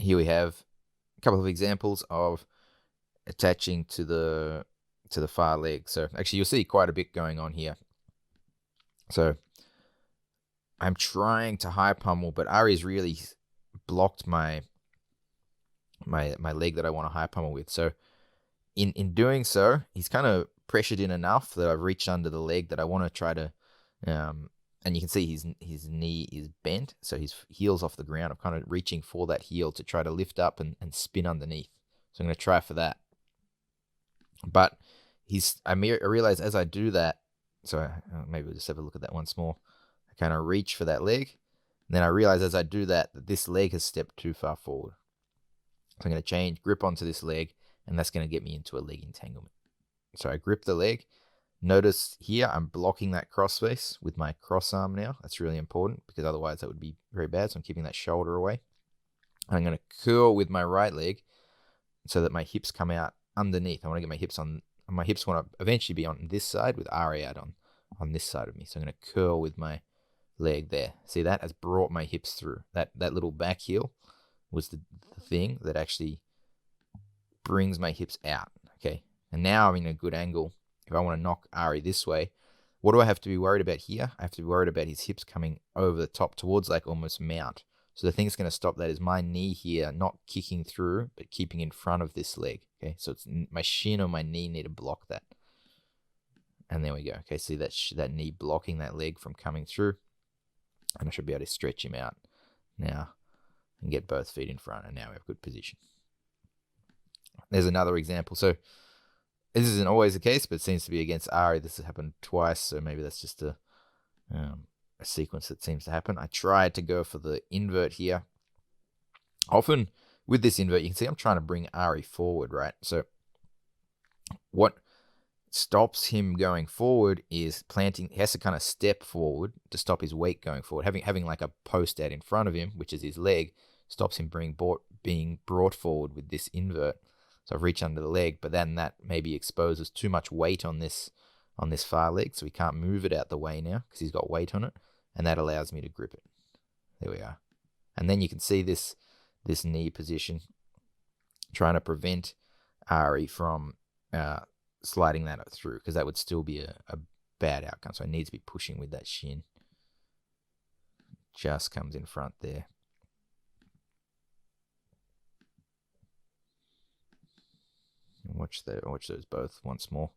here we have a couple of examples of attaching to the far leg. So actually you'll see quite a bit going on here. So I'm trying to high pummel, but Ari's really blocked my leg that I want to high pummel with. So in doing so, he's kind of pressured in enough that I've reached under the leg that I want to try to, and you can see his knee is bent, so his heel's off the ground. I'm kind of reaching for that heel to try to lift up and spin underneath. So I'm going to try for that. But I realize as I do that, so maybe we'll just have a look at that once more. I kind of reach for that leg, and then I realize as I do that this leg has stepped too far forward. So I'm going to change grip onto this leg, and that's going to get me into a leg entanglement. So I grip the leg. Notice here I'm blocking that cross face with my cross arm now. That's really important because otherwise that would be very bad. So I'm keeping that shoulder away. I'm going to curl with my right leg so that my hips come out underneath. I want to get my hips on. My hips want to eventually be on this side with Ari out on this side of me. So I'm going to curl with my leg there. See, that has brought my hips through. That little back heel was the thing that actually brings my hips out. Okay, and now I'm in a good angle. If I want to knock Ari this way, what do I have to be worried about here? I have to be worried about his hips coming over the top towards like almost mount. So the thing that's going to stop that is my knee here not kicking through, but keeping in front of this leg. Okay, so it's my shin or my knee need to block that. And there we go. Okay, see that knee blocking that leg from coming through. And I should be able to stretch him out now and get both feet in front. And now we have good position. There's another example. So this isn't always the case, but it seems to be against Ari. This has happened twice, so maybe that's just a sequence that seems to happen. I tried to go for the invert here. Often with this invert, you can see I'm trying to bring Ari forward, right? So what stops him going forward is planting. He has to kind of step forward to stop his weight going forward. Having like a post out in front of him, which is his leg, stops him being brought forward with this invert. So I've reached under the leg, but then that maybe exposes too much weight on this far leg, so he can't move it out the way now because he's got weight on it, and that allows me to grip it. There we are. And then you can see this knee position, trying to prevent Ari from sliding that through, because that would still be a bad outcome. So I need to be pushing with that shin. Just comes in front there. Watch those both once more.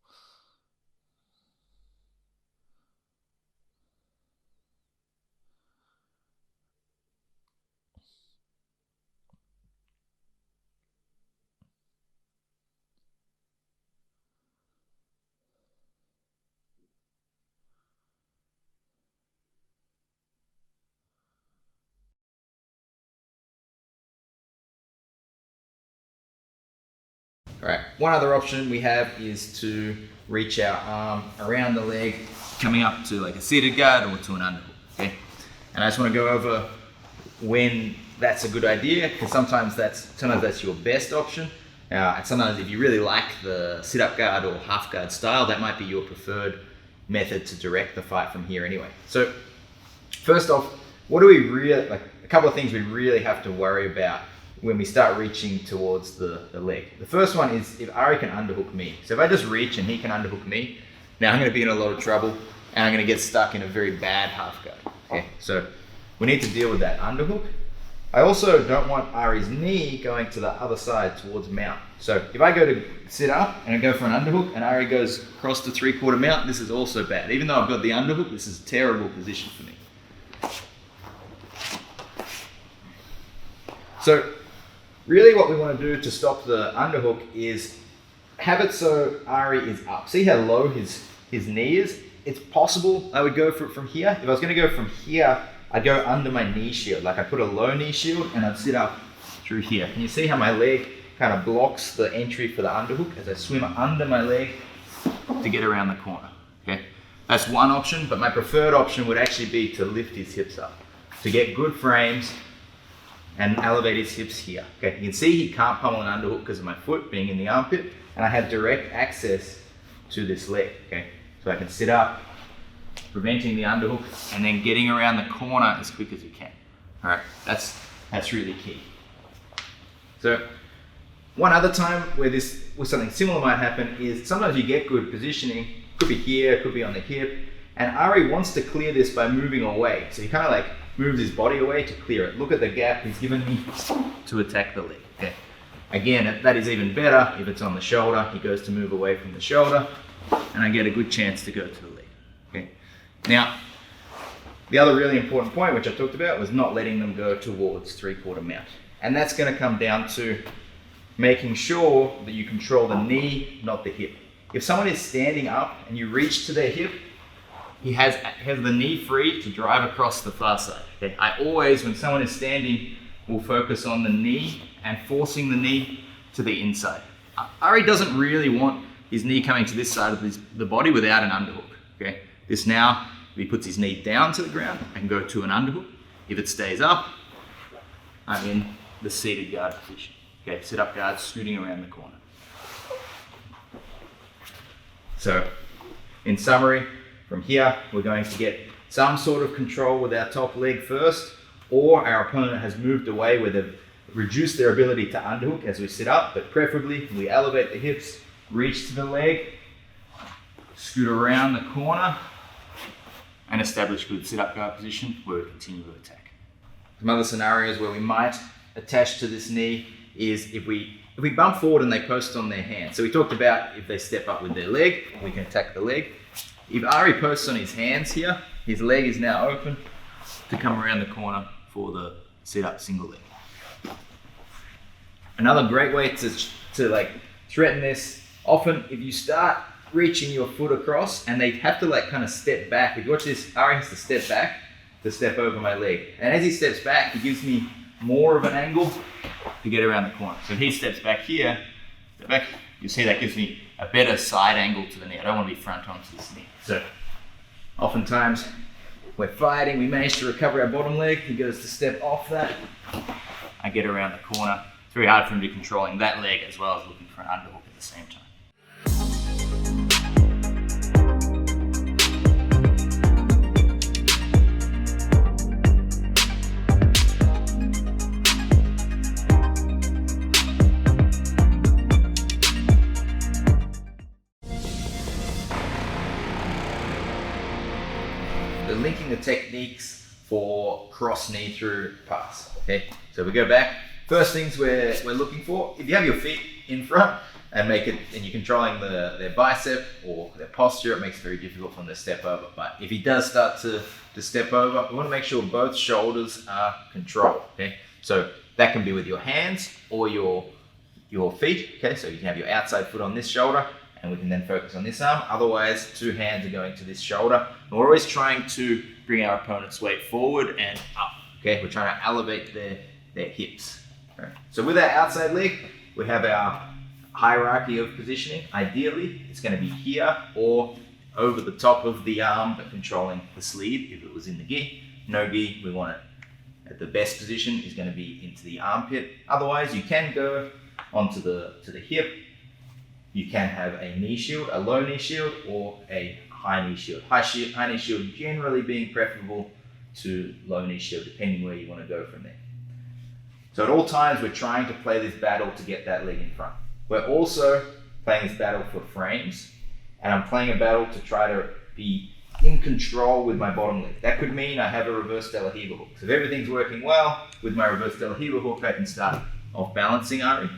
All right, one other option we have is to reach our arm around the leg, coming up to like a seated guard or to an underhook, okay? And I just want to go over when that's a good idea, because sometimes that's your best option. And sometimes if you really like the sit-up guard or half guard style, that might be your preferred method to direct the fight from here anyway. So first off, what do we really, like a couple of things we really have to worry about when we start reaching towards the leg. The first one is if Ari can underhook me. So if I just reach and he can underhook me, now I'm going to be in a lot of trouble and I'm going to get stuck in a very bad half guard. Okay, so we need to deal with that underhook. I also don't want Ari's knee going to the other side towards mount. So if I go to sit up and I go for an underhook and Ari goes across to 3/4 mount, this is also bad. Even though I've got the underhook, this is a terrible position for me. So really what we want to do to stop the underhook is have it so Ari is up. See how low his knee is? It's possible I would go for it from here. If I was going to go from here, I'd go under my knee shield. Like I put a low knee shield and I'd sit up through here. Can you see how my leg kind of blocks the entry for the underhook as I swim under my leg to get around the corner? Okay, that's one option, but my preferred option would actually be to lift his hips up to get good frames and elevate his hips here. Okay, you can see he can't pummel an underhook because of my foot being in the armpit, and I have direct access to this leg. Okay, so I can sit up, preventing the underhook, and then getting around the corner as quick as you can. All right, that's really key. So one other time where something similar might happen is sometimes you get good positioning, could be here, could be on the hip, and Ari wants to clear this by moving away. So he kind of like moves his body away to clear it. Look at the gap he's given me to attack the leg. Okay. Again, that is even better if it's on the shoulder. He goes to move away from the shoulder, and I get a good chance to go to the leg. Okay. Now, the other really important point, which I talked about, was not letting them go towards 3/4 mount. And that's going to come down to making sure that you control the knee, not the hip. If someone is standing up and you reach to their hip, he has the knee free to drive across the far side. Okay? I always, when someone is standing, will focus on the knee and forcing the knee to the inside. Ari doesn't really want his knee coming to this side of the body without an underhook. Okay? This now, if he puts his knee down to the ground, I can go to an underhook. If it stays up, I'm in the seated guard position. Okay, sit up guard, scooting around the corner. So, in summary, from here, we're going to get some sort of control with our top leg first, or our opponent has moved away where they've reduced their ability to underhook as we sit up, but preferably we elevate the hips, reach to the leg, scoot around the corner, and establish good sit-up guard position where we continue to attack. Some other scenarios where we might attach to this knee is if we bump forward and they post on their hand. So we talked about if they step up with their leg, we can attack the leg. If Ari posts on his hands here, his leg is now open to come around the corner for the sit-up single leg. Another great way to like threaten this, often if you start reaching your foot across and they have to like kind of step back. If you watch this, Ari has to step back to step over my leg. And as he steps back, he gives me more of an angle to get around the corner. So if he steps back here, step back, you see that gives me a better side angle to the knee. I don't want to be front on to this knee. So oftentimes we're fighting, we manage to recover our bottom leg. He goes to step off that. I get around the corner. It's very hard for him to be controlling that leg as well as looking for an underhook at the same time. Linking the techniques for cross knee through pass. Okay, so we go back. First things we're looking for, if you have your feet in front and you're controlling their bicep or their posture, it makes it very difficult for them to step over. But if he does start to step over, we want to make sure both shoulders are controlled. Okay, so that can be with your hands or your feet. Okay, so you can have your outside foot on this shoulder, and we can then focus on this arm. Otherwise, two hands are going to this shoulder. And we're always trying to bring our opponent's weight forward and up. Okay, we're trying to elevate their hips. Right. So with our outside leg, we have our hierarchy of positioning. Ideally, it's going to be here or over the top of the arm, but controlling the sleeve if it was in the gi. No gi, we want it at the best position is going to be into the armpit. Otherwise, you can go onto the hip. You can have a knee shield, a low knee shield, or a high knee shield. High knee shield generally being preferable to low knee shield, depending where you want to go from there. So at all times, we're trying to play this battle to get that leg in front. We're also playing this battle for frames, and I'm playing a battle to try to be in control with my bottom leg. That could mean I have a reverse De La Riva hook. So if everything's working well with my reverse De La Riva hook, I can start off balancing Ari.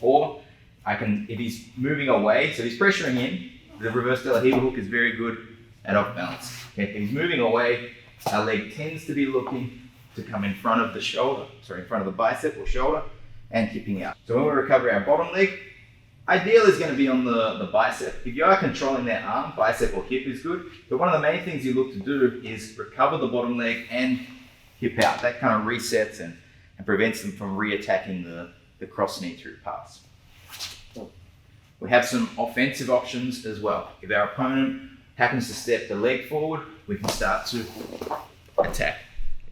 Or I can, if he's moving away, so if he's pressuring in, the reverse De La Riva hook is very good at off balance. Okay, if he's moving away, our leg tends to be looking to come in front of the shoulder, in front of the bicep or shoulder, and hipping out. So when we recover our bottom leg, ideal is going to be on the bicep. If you are controlling that arm, bicep or hip is good, but one of the main things you look to do is recover the bottom leg and hip out. That kind of resets and prevents them from re-attacking the cross knee through pass. We have some offensive options as well. If our opponent happens to step the leg forward, we can start to attack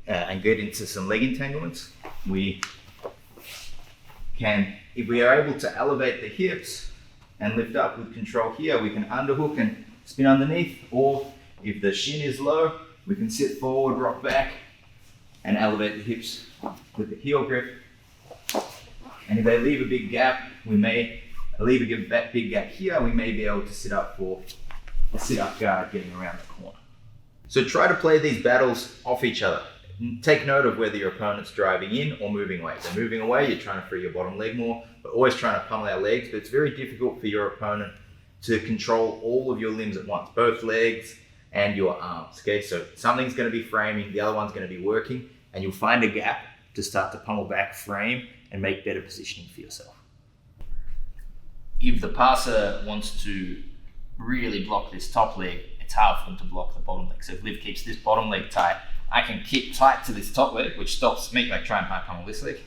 and get into some leg entanglements. We can, if we are able to elevate the hips and lift up with control here, we can underhook and spin underneath, or if the shin is low, we can sit forward, rock back, and elevate the hips with the heel grip And if they leave a big gap, we may leave a big gap here, we may be able to sit up for a sit-up guard getting around the corner. So try to play these battles off each other. Take note of whether your opponent's driving in or moving away. If they're moving away, you're trying to free your bottom leg more, but always trying to pummel our legs. But it's very difficult for your opponent to control all of your limbs at once, both legs and your arms. Okay, so something's going to be framing, the other one's going to be working, and you'll find a gap to start to pummel back, frame, and make better positioning for yourself. If the passer wants to really block this top leg, it's hard for them to block the bottom leg. So if Liv keeps this bottom leg tight, I can keep tight to this top leg, which stops me like trying to high pummel this leg.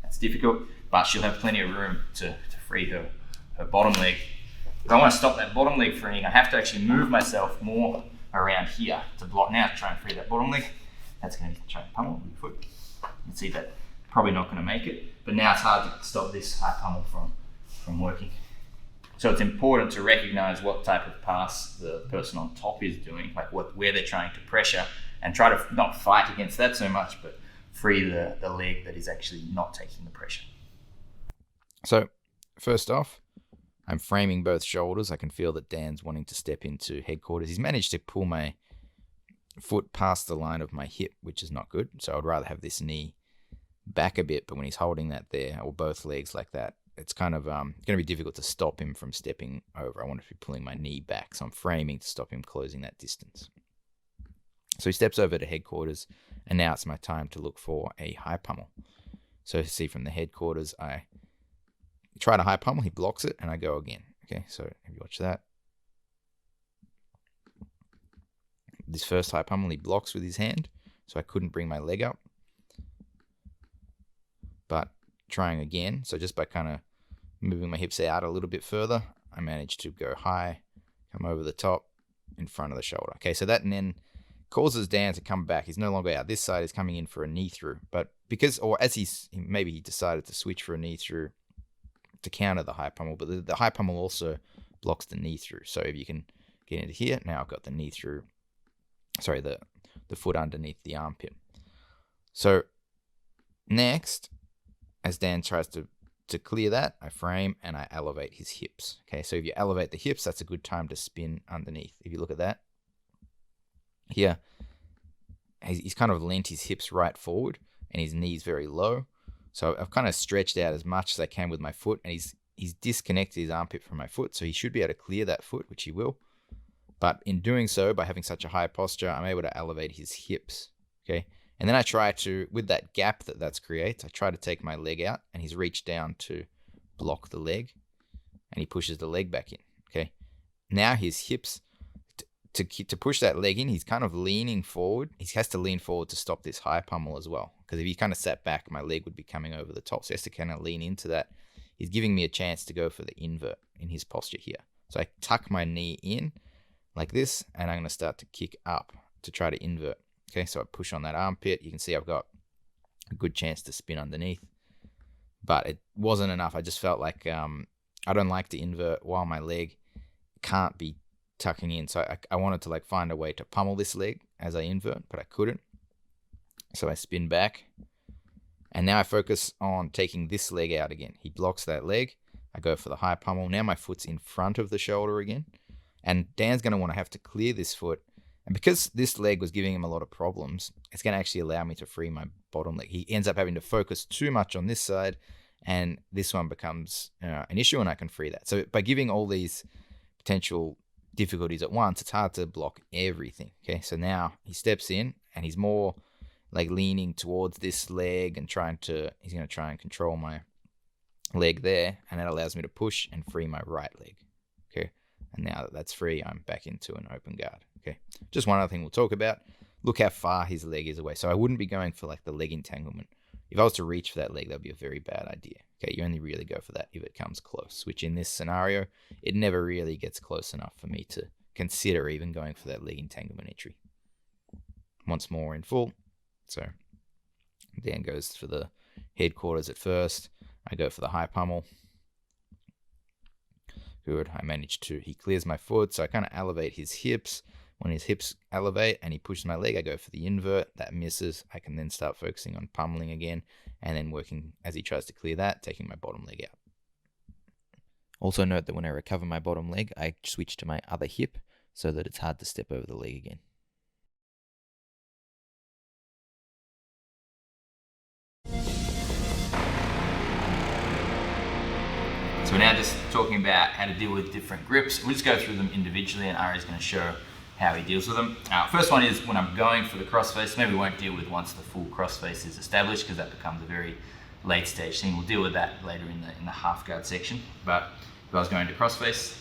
That's difficult, but she'll have plenty of room to free her bottom leg. If I want to stop that bottom leg freeing, I have to actually move myself more around here to block. Now to try and free that bottom leg. That's going to try and pummel with your foot. You can see that probably not going to make it, but now it's hard to stop this high pummel from working. So it's important to recognize what type of pass the person on top is doing, like where they're trying to pressure, and try to not fight against that so much, but free the leg that is actually not taking the pressure. So first off, I'm framing both shoulders. I can feel that Dan's wanting to step into headquarters. He's managed to pull my foot past the line of my hip, which is not good. So I'd rather have this knee back a bit, but when he's holding that there, or both legs like that, it's kind of going to be difficult to stop him from stepping over. I want to be pulling my knee back, so I'm framing to stop him closing that distance. So he steps over to headquarters, and now it's my time to look for a high pummel. So see from the headquarters, I try to high pummel, he blocks it, and I go again. Okay, so if you watch that. This first high pummel, he blocks with his hand, so I couldn't bring my leg up. But trying again, so just by kind of moving my hips out a little bit further, I managed to go high, come over the top, in front of the shoulder. Okay, so that then causes Dan to come back. He's no longer out. This side is coming in for a knee through, but because, or as maybe he decided to switch for a knee through to counter the high pummel, but the high pummel also blocks the knee through. So if you can get into here, now I've got the knee through, sorry, the foot underneath the armpit. So next, as Dan tries to clear that, I frame and I elevate his hips. Okay, so if you elevate the hips, that's a good time to spin underneath. If you look at that, here, he's kind of leant his hips right forward and his knees very low. So I've kind of stretched out as much as I can with my foot, and he's disconnected his armpit from my foot, so he should be able to clear that foot, which he will. But in doing so, by having such a high posture, I'm able to elevate his hips. Okay, and then I try to, with that gap that creates, I try to take my leg out, and he's reached down to block the leg, and he pushes the leg back in. Okay, now his hips, to push that leg in, he's kind of leaning forward. He has to lean forward to stop this high pummel as well, because if he kind of sat back, my leg would be coming over the top. So he has to kind of lean into that. He's giving me a chance to go for the invert in his posture here. So I tuck my knee in like this, and I'm going to start to kick up to try to invert. Okay, so I push on that armpit. You can see I've got a good chance to spin underneath, but it wasn't enough. I just felt like I don't like to invert while my leg can't be tucking in. So I wanted to like find a way to pummel this leg as I invert, but I couldn't. So I spin back, and now I focus on taking this leg out again. He blocks that leg. I go for the high pummel. Now my foot's in front of the shoulder again, and Dan's going to want to have to clear this foot. And because this leg was giving him a lot of problems, it's going to actually allow me to free my bottom leg. He ends up having to focus too much on this side, and this one becomes an issue, and I can free that. So by giving all these potential difficulties at once, it's hard to block everything. Okay, so now he steps in, and he's more like leaning towards this leg and he's going to try and control my leg there, and that allows me to push and free my right leg. Okay, and now that that's free, I'm back into an open guard. Okay, just one other thing we'll talk about. Look how far his leg is away. So I wouldn't be going for like the leg entanglement. If I was to reach for that leg, that'd be a very bad idea. Okay, you only really go for that if it comes close, which in this scenario, it never really gets close enough for me to consider even going for that leg entanglement entry. Once more in full. So Dan goes for the headquarters at first. I go for the high pummel. Good, he clears my foot, so I kind of elevate his hips. When his hips elevate and he pushes my leg, I go for the invert. That misses. I can then start focusing on pummeling again and then working as he tries to clear that, taking my bottom leg out. Also note that when I recover my bottom leg, I switch to my other hip so that it's hard to step over the leg again. So we're now just talking about how to deal with different grips. We'll just go through them individually, and Ari's going to show how he deals with them. First one is when I'm going for the crossface. Maybe we won't deal with once the full crossface is established, because that becomes a very late stage thing. We'll deal with that later in the half guard section. But if I was going to crossface.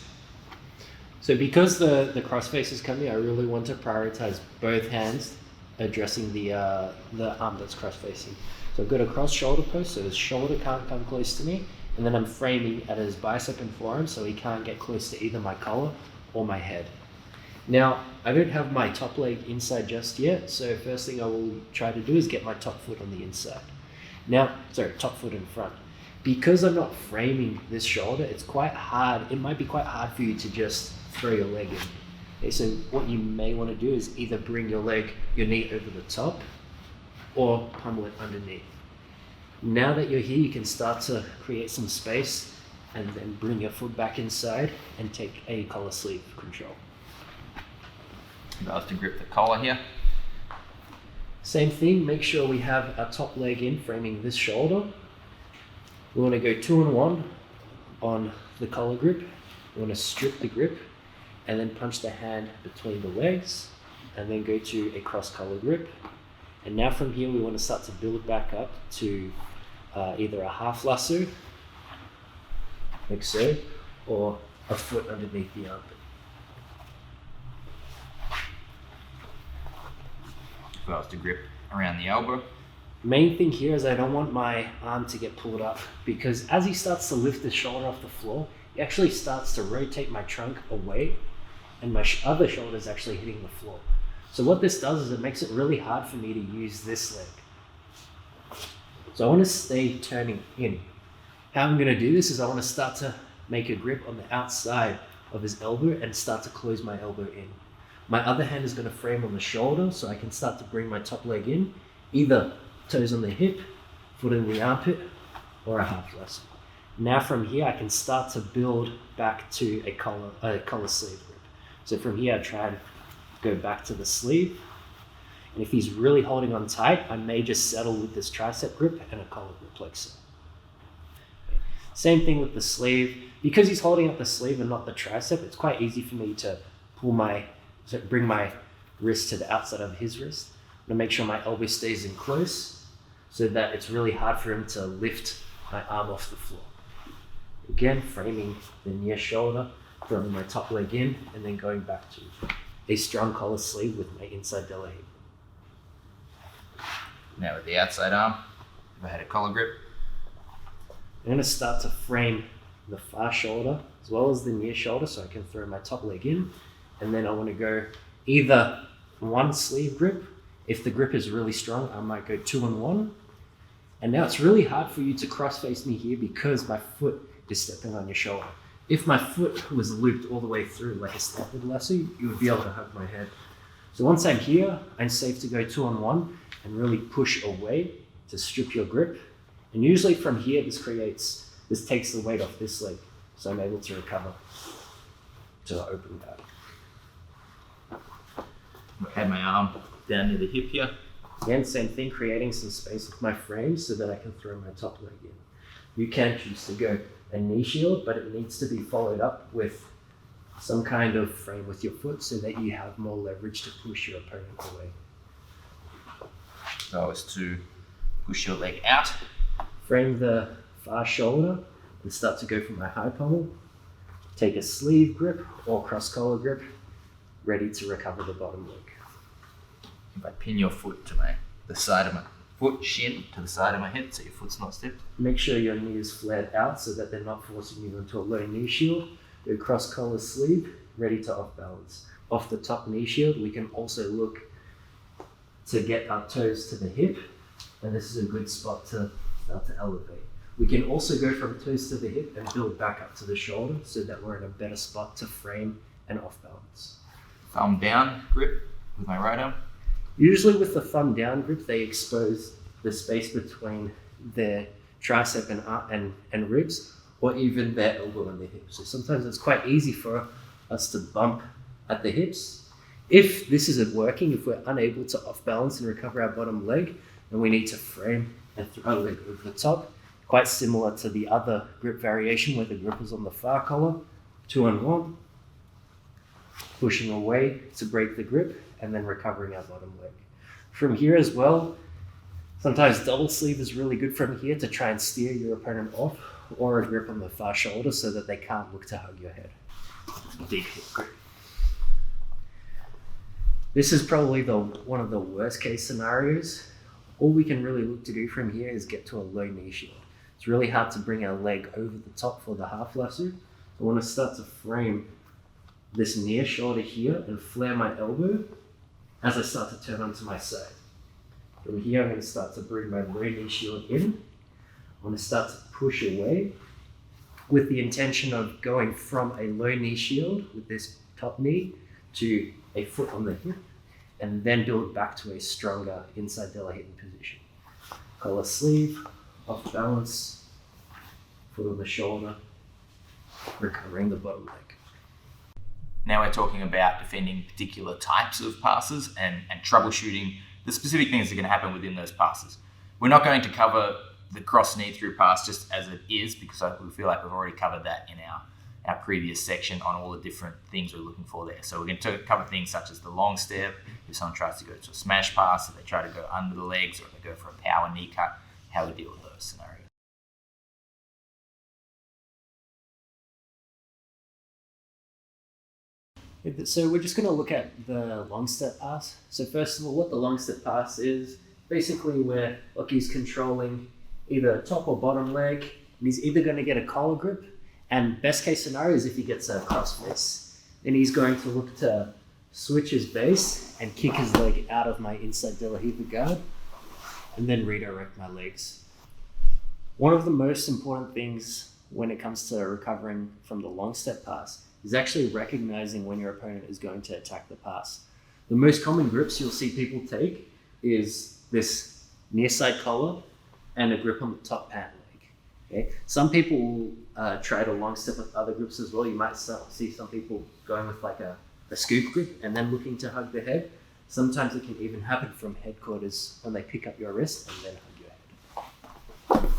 So because the crossface is coming, I really want to prioritize both hands addressing the arm that's cross-facing. So I've got a cross shoulder post, so his shoulder can't come close to me, and then I'm framing at his bicep and forearm so he can't get close to either my collar or my head. Now, I don't have my top leg inside just yet, so first thing I will try to do is get my top foot on the inside. Now, top foot in front. Because I'm not framing this shoulder, it's quite hard. It might be quite hard for you to just throw your leg in. Okay, so what you may want to do is either bring your knee over the top, or pummel it underneath. Now that you're here, you can start to create some space and then bring your foot back inside and take a collar sleeve control. If I was to grip the collar here. Same thing, make sure we have our top leg in, framing this shoulder. We want to go 2-on-1 on the collar grip. We want to strip the grip and then punch the hand between the legs and then go to a cross collar grip. And now from here, we want to start to build back up to either a half lasso, like so, or a foot underneath the armpit. If I was to grip around the elbow. Main thing here is I don't want my arm to get pulled up, because as he starts to lift the shoulder off the floor, he actually starts to rotate my trunk away and my other shoulder is actually hitting the floor. So what this does is it makes it really hard for me to use this leg. So I want to stay turning in. How I'm going to do this is I want to start to make a grip on the outside of his elbow and start to close my elbow in. My other hand is going to frame on the shoulder so I can start to bring my top leg in, either toes on the hip, foot in the armpit, or a half lasso. Now from here I can start to build back to a collar sleeve grip. So from here I try and go back to the sleeve, and if he's really holding on tight, I may just settle with this tricep grip and a collar grip like so. Same thing with the sleeve. Because he's holding up the sleeve and not the tricep, it's quite easy for me to bring my wrist to the outside of his wrist. I'm gonna make sure my elbow stays in close so that it's really hard for him to lift my arm off the floor. Again, framing the near shoulder, throwing my top leg in, and then going back to a strong collar sleeve with my inside de la hip. Now with the outside arm, if I had a collar grip. I'm going to start to frame the far shoulder as well as the near shoulder so I can throw my top leg in, and then I want to go either one sleeve grip. If the grip is really strong, I might go 2-on-1. And now it's really hard for you to cross face me here because my foot is stepping on your shoulder. If my foot was looped all the way through like a standard lasso, you would be able to hug my head. So once I'm here, I'm safe to go 2-on-1 and really push away to strip your grip. And usually from here, this takes the weight off this leg, so I'm able to recover to the open guard. I had my arm down near the hip here. Again, same thing, creating some space with my frame so that I can throw my top leg in. You can choose to go a knee shield, but it needs to be followed up with some kind of frame with your foot so that you have more leverage to push your opponent away. So I was to push your leg out. Frame the far shoulder and start to go for my high pommel. Take a sleeve grip or cross collar grip, ready to recover the bottom leg. If I pin your foot to the side of my foot, shin to the side of my hip, so your foot's not stiff. Make sure your knee is flared out so that they're not forcing you into a low knee shield. Do cross collar sleeve, ready to off balance. Off the top knee shield, we can also look to get our toes to the hip, and this is a good spot to start to elevate. We can also go from toes to the hip and build back up to the shoulder so that we're in a better spot to frame and off balance. thumb down grip with my right arm. Usually with the thumb down grip, they expose the space between their tricep and ribs, or even their elbow and the hips. So sometimes it's quite easy for us to bump at the hips. If this isn't working, if we're unable to off balance and recover our bottom leg, then we need to frame and throw a leg over the top. Quite similar to the other grip variation where the grip is on the far collar, 2 on 1, pushing away to break the grip and then recovering our bottom leg. From here as well, sometimes double sleeve is really good from here to try and steer your opponent off, or a grip on the far shoulder so that they can't look to hug your head. Deep hip grip. This is probably one of the worst case scenarios. All we can really look to do from here is get to a low knee shield. It's really hard to bring our leg over the top for the half lasso. So I want to start to frame this near shoulder here and flare my elbow as I start to turn onto my side. From here, I'm going to start to bring my low knee shield in. I want to start to push away with the intention of going from a low knee shield with this top knee to a foot on the hip, and then build back to a stronger inside delta hidden position. Collar sleeve, off balance, foot on the shoulder, recovering the bottom leg. Now we're talking about defending particular types of passes and troubleshooting the specific things that can happen within those passes. We're not going to cover the cross knee through pass just as it is, because we feel like we've already covered that in our previous section on all the different things we're looking for there. So we're going to cover things such as the long step, if someone tries to go to a smash pass, if they try to go under the legs, or if they go for a power knee cut, how we deal with those scenarios. So we're just going to look at the long step pass. So first of all, what the long step pass is, basically where Lockie's controlling either top or bottom leg, and he's either going to get a collar grip, and best case scenario is if he gets a cross fist, then he's going to look to switch his base and kick his leg out of my inside De La Riva guard, and then redirect my legs. One of the most important things when it comes to recovering from the long step pass is actually recognizing when your opponent is going to attack the pass. The most common grips you'll see people take is this near side collar and a grip on the top pant leg. Okay? Some people will try to long step with other grips as well. You might see some people going with like a scoop grip and then looking to hug the head. Sometimes it can even happen from headquarters when they pick up your wrist and then hug your head.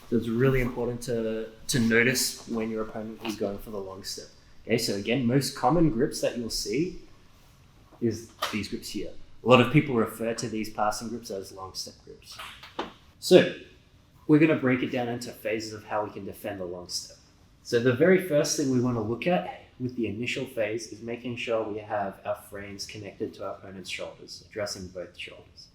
So it's really important to notice when your opponent is going for the long step. Okay, so again, most common grips that you'll see is these grips here. A lot of people refer to these passing grips as long step grips. So we're going to break it down into phases of how we can defend the long step. So the very first thing we want to look at with the initial phase is making sure we have our frames connected to our opponent's shoulders, addressing both shoulders.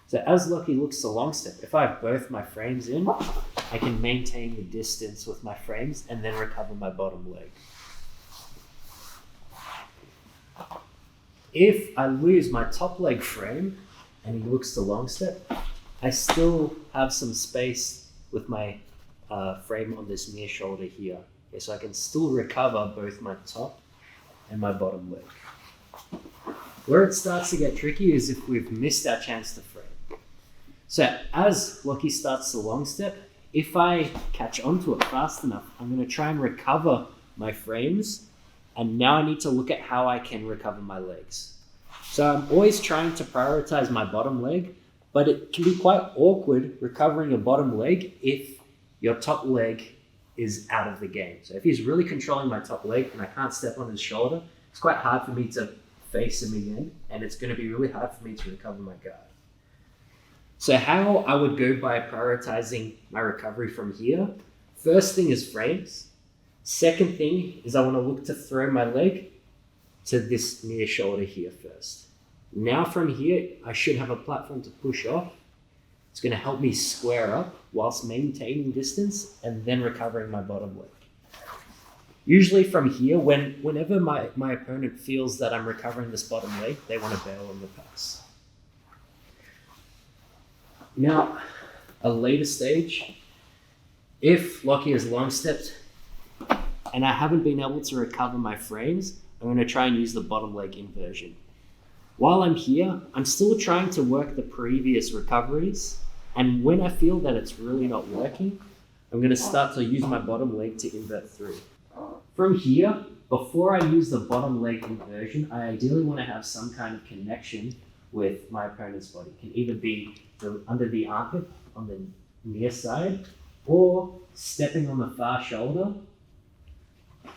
So as Lockie looks to long step, if I have both my frames in, I can maintain the distance with my frames and then recover my bottom leg. If I lose my top leg frame and he looks to long step, I still have some space with my frame on this near shoulder here. Okay, so I can still recover both my top and my bottom leg. Where it starts to get tricky is if we've missed our chance to frame. So as Lockie starts the long step, if I catch onto it fast enough, I'm going to try and recover my frames, and now I need to look at how I can recover my legs. So I'm always trying to prioritize my bottom leg, but it can be quite awkward recovering a bottom leg if your top leg is out of the game. So if he's really controlling my top leg and I can't step on his shoulder, it's quite hard for me to face him again, and it's going to be really hard for me to recover my guard. So how I would go by prioritizing my recovery from here, first thing is frames. Second thing is I want to look to throw my leg to this near shoulder here first. Now from here, I should have a platform to push off. It's going to help me square up whilst maintaining distance and then recovering my bottom leg. Usually from here, whenever my opponent feels that I'm recovering this bottom leg, they want to bail on the pass. Now, a later stage, if Lockie has long stepped and I haven't been able to recover my frames, I'm going to try and use the bottom leg inversion. While I'm here, I'm still trying to work the previous recoveries, and when I feel that it's really not working, I'm going to start to use my bottom leg to invert through. From here, before I use the bottom leg inversion, I ideally want to have some kind of connection with my opponent's body. It can either be under the armpit on the near side, or stepping on the far shoulder,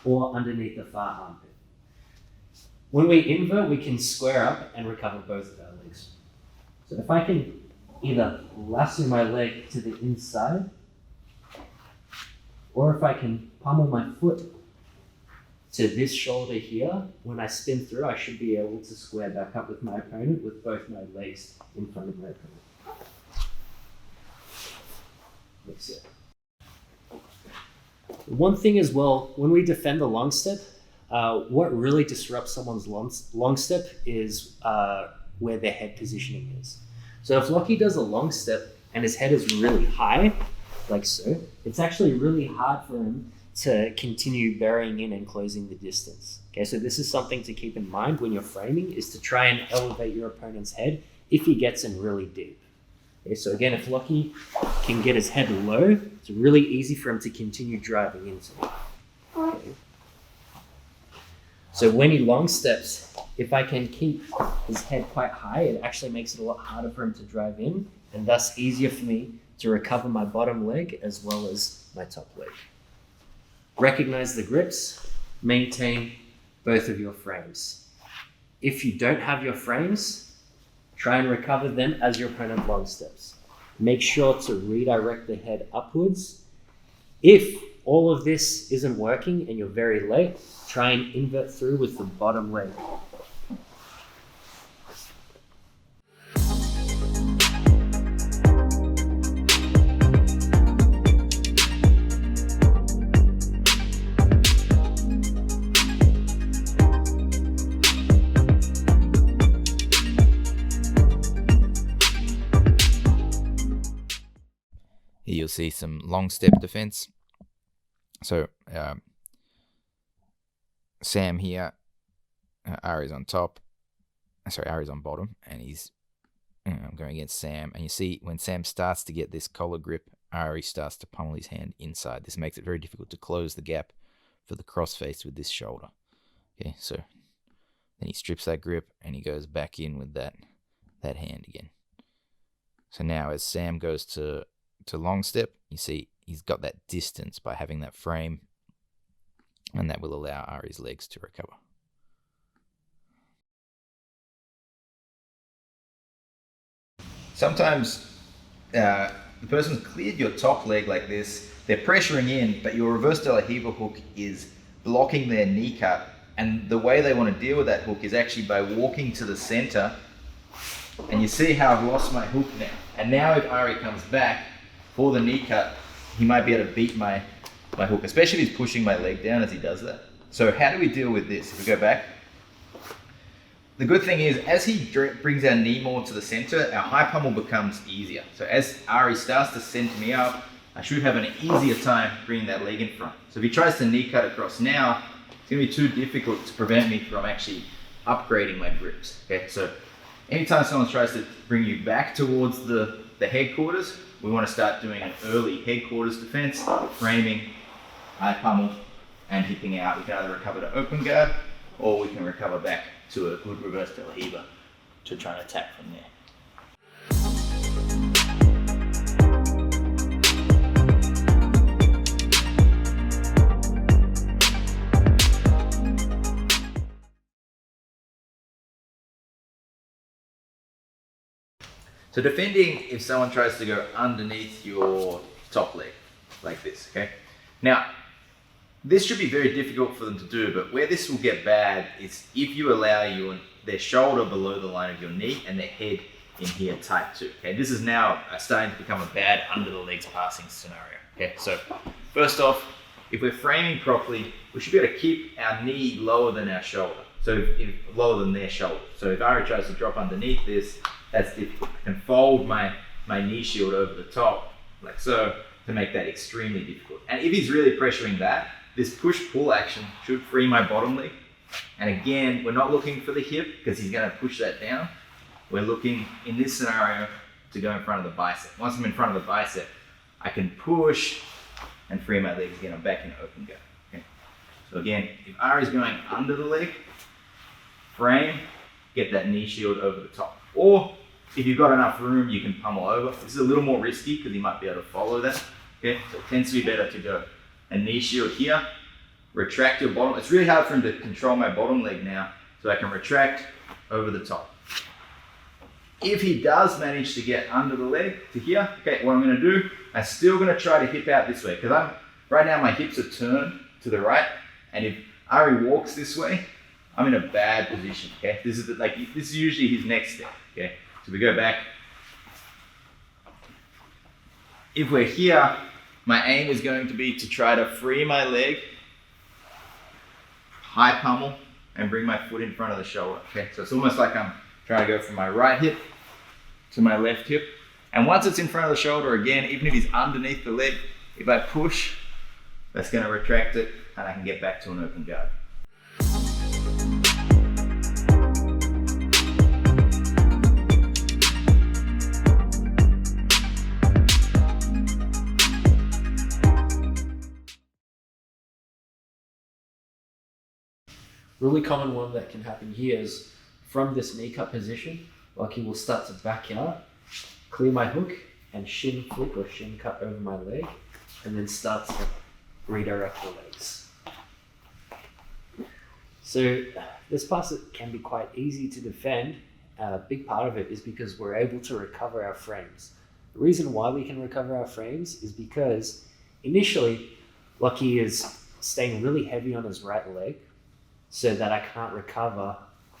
or underneath the far armpit. When we invert, we can square up and recover both of our legs. So if I can either lasso my leg to the inside, or if I can pummel my foot to this shoulder here, when I spin through, I should be able to square back up with my opponent with both my legs in front of my opponent. That's it. One thing as well, when we defend the long step, what really disrupts someone's long step is where their head positioning is. So if Lockie does a long step and his head is really high, like so, it's actually really hard for him to continue burying in and closing the distance. Okay, so this is something to keep in mind when you're framing, is to try and elevate your opponent's head if he gets in really deep. Okay, so again, if Lockie can get his head low, it's really easy for him to continue driving into it. Okay. So when he long steps, if I can keep his head quite high, it actually makes it a lot harder for him to drive in, and thus easier for me to recover my bottom leg as well as my top leg. Recognize the grips, maintain both of your frames. If you don't have your frames, try and recover them as your opponent long steps. Make sure to redirect the head upwards. If all of this isn't working and you're very late, try and invert through with the bottom leg. Here you'll see some long step defense. So Sam here, Ari's on top. Sorry, Ari's on bottom, and he's going against Sam. And you see when Sam starts to get this collar grip, Ari starts to pummel his hand inside. This makes it very difficult to close the gap for the crossface with this shoulder. Okay, so then he strips that grip and he goes back in with that hand again. So now as Sam goes to long step, you see he's got that distance by having that frame, and that will allow Ari's legs to recover. Sometimes the person's cleared your top leg like this, they're pressuring in, but your reverse de la Riva hook is blocking their knee cut, and the way they want to deal with that hook is actually by walking to the center, and you see how I've lost my hook now. And now if Ari comes back for the knee cut, he might be able to beat my hook, especially if he's pushing my leg down as he does that. So how do we deal with this? If we go back, the good thing is as he brings our knee more to the center, our high pummel becomes easier. So as Ari starts to center me up, I should have an easier time bringing that leg in front. So if he tries to knee cut across now, it's going to be too difficult to prevent me from actually upgrading my grips. Okay, so anytime someone tries to bring you back towards the headquarters, we want to start doing an early headquarters defense, framing, high pummel, and hipping out. We can either recover to open guard, or we can recover back to a good reverse de la Riva to try and attack from there. So defending if someone tries to go underneath your top leg, like this, okay? Now, this should be very difficult for them to do, but where this will get bad is if you allow their shoulder below the line of your knee and their head in here tight too, okay? This is now starting to become a bad under the legs passing scenario, okay? So first off, if we're framing properly, we should be able to keep our knee lower than our shoulder. So lower than their shoulder. So if Ari tries to drop underneath this, that's difficult. I can fold my knee shield over the top, like so, to make that extremely difficult. And if he's really pressuring that, this push-pull action should free my bottom leg And again, we're not looking for the hip because he's going to push that down. We're looking, in this scenario, to go in front of the bicep. Once I'm in front of the bicep, I can push and free my legs again. I'm back in open go. Okay. So again, if Ari's going under the leg, frame, get that knee shield over the top. Or if you've got enough room, you can pummel over. This is a little more risky because he might be able to follow that. Okay, so it tends to be better to go a knee shield here, retract your bottom. It's really hard for him to control my bottom leg now, so I can retract over the top. If he does manage to get under the leg to here, okay, what I'm going to do, I'm still going to try to hip out this way because right now my hips are turned to the right, and if Ari walks this way, I'm in a bad position. Okay, this is usually his next step. Okay, so we go back. If we're here, my aim is going to be to try to free my leg, high pummel, and bring my foot in front of the shoulder. Okay, so it's almost like I'm trying to go from my right hip to my left hip. And once it's in front of the shoulder, again, even if he's underneath the leg, if I push, that's going to retract it, and I can get back to an open guard. Really common one that can happen here is from this knee cut position, Lockie will start to back out, clear my hook, and shin flick or shin cut over my leg, and then start to redirect the legs. So this pass can be quite easy to defend. A big part of it is because we're able to recover our frames. The reason why we can recover our frames is because initially Lockie is staying really heavy on his right leg, so that I can't recover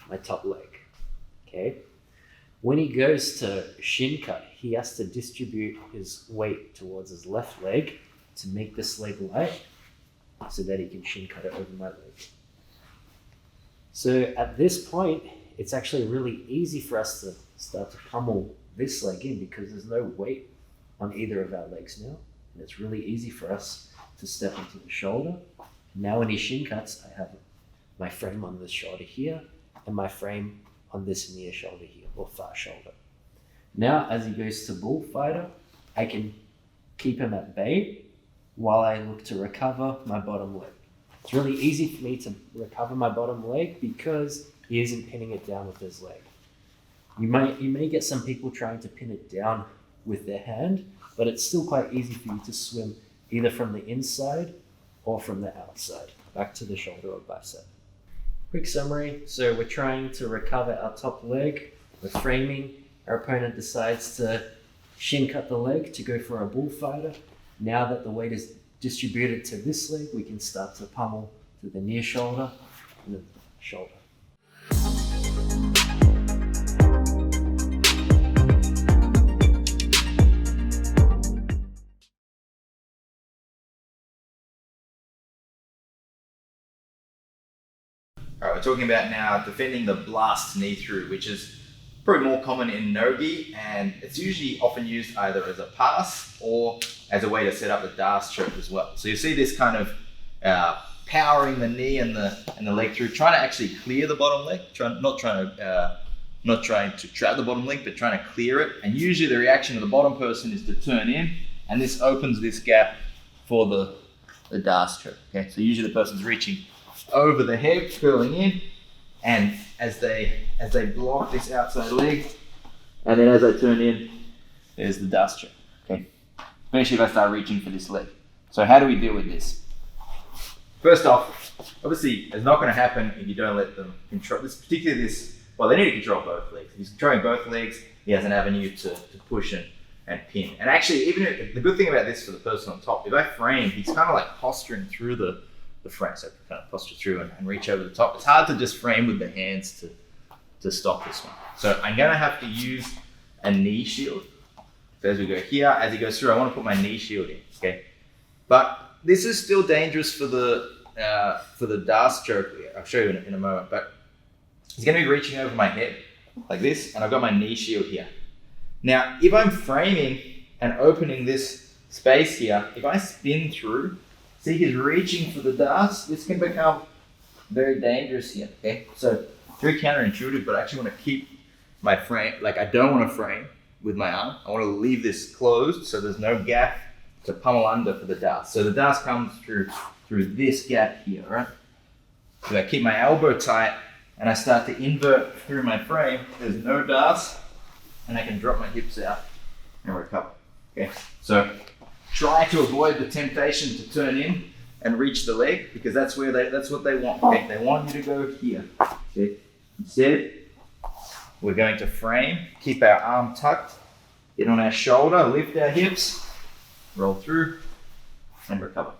my top leg. Okay. When he goes to shin cut, he has to distribute his weight towards his left leg to make this leg light so that he can shin cut it over my leg. So at this point, it's actually really easy for us to start to pummel this leg in because there's no weight on either of our legs now. And it's really easy for us to step into the shoulder. Now when he shin cuts, I have my frame on this shoulder here and my frame on this near shoulder here, or far shoulder. Now, as he goes to bullfighter, I can keep him at bay while I look to recover my bottom leg. It's really easy for me to recover my bottom leg because he isn't pinning it down with his leg. You may get some people trying to pin it down with their hand, but it's still quite easy for you to swim either from the inside or from the outside, back to the shoulder or bicep. Quick summary, so we're trying to recover our top leg, we're framing, our opponent decides to shin cut the leg to go for a bullfighter. Now that the weight is distributed to this leg, we can start to pummel to the near shoulder and the shoulder. All right, we're talking about now defending the blast knee through, which is probably more common in no-gi, and it's usually often used either as a pass or as a way to set up the Das choke as well. So you see this kind of powering the knee and the leg through, trying to actually clear the bottom leg, not trying to trap the bottom leg, but trying to clear it. And usually the reaction of the bottom person is to turn in, and this opens this gap for the Das choke. Okay, so usually the person's reaching over the head, curling in, and as they block this outside leg, and then as I turn in, there's the Das choke. Okay, especially if I start reaching for this leg. So how do we deal with this? First off, obviously it's not going to happen if you don't let them control this, particularly this. Well, they need to control both legs. If he's controlling both legs, he has an avenue to push and pin. And actually, even if, the good thing about this for the person on top, if I frame, he's kind of like posturing through the frame, so kind of posture through and reach over the top. It's hard to just frame with the hands to stop this one. So I'm going to have to use a knee shield. So as we go here, as he goes through, I want to put my knee shield in, okay? But this is still dangerous for the Das choke. I'll show you in a moment, but he's going to be reaching over my head like this, and I've got my knee shield here. Now, if I'm framing and opening this space here, if I spin through, see, he's reaching for the Das. This can become very dangerous here, okay? So very counterintuitive, but I actually want to keep my frame, like I don't want to frame with my arm. I want to leave this closed so there's no gap to pummel under for the dust. So the dust comes through this gap here, right? So I keep my elbow tight and I start to invert through my frame. There's no dust and I can drop my hips out and recover, okay? So try to avoid the temptation to turn in and reach the leg because that's what they want, okay? They want you to go here, okay? Instead, we're going to frame, keep our arm tucked, get on our shoulder, lift our hips, roll through, and recover.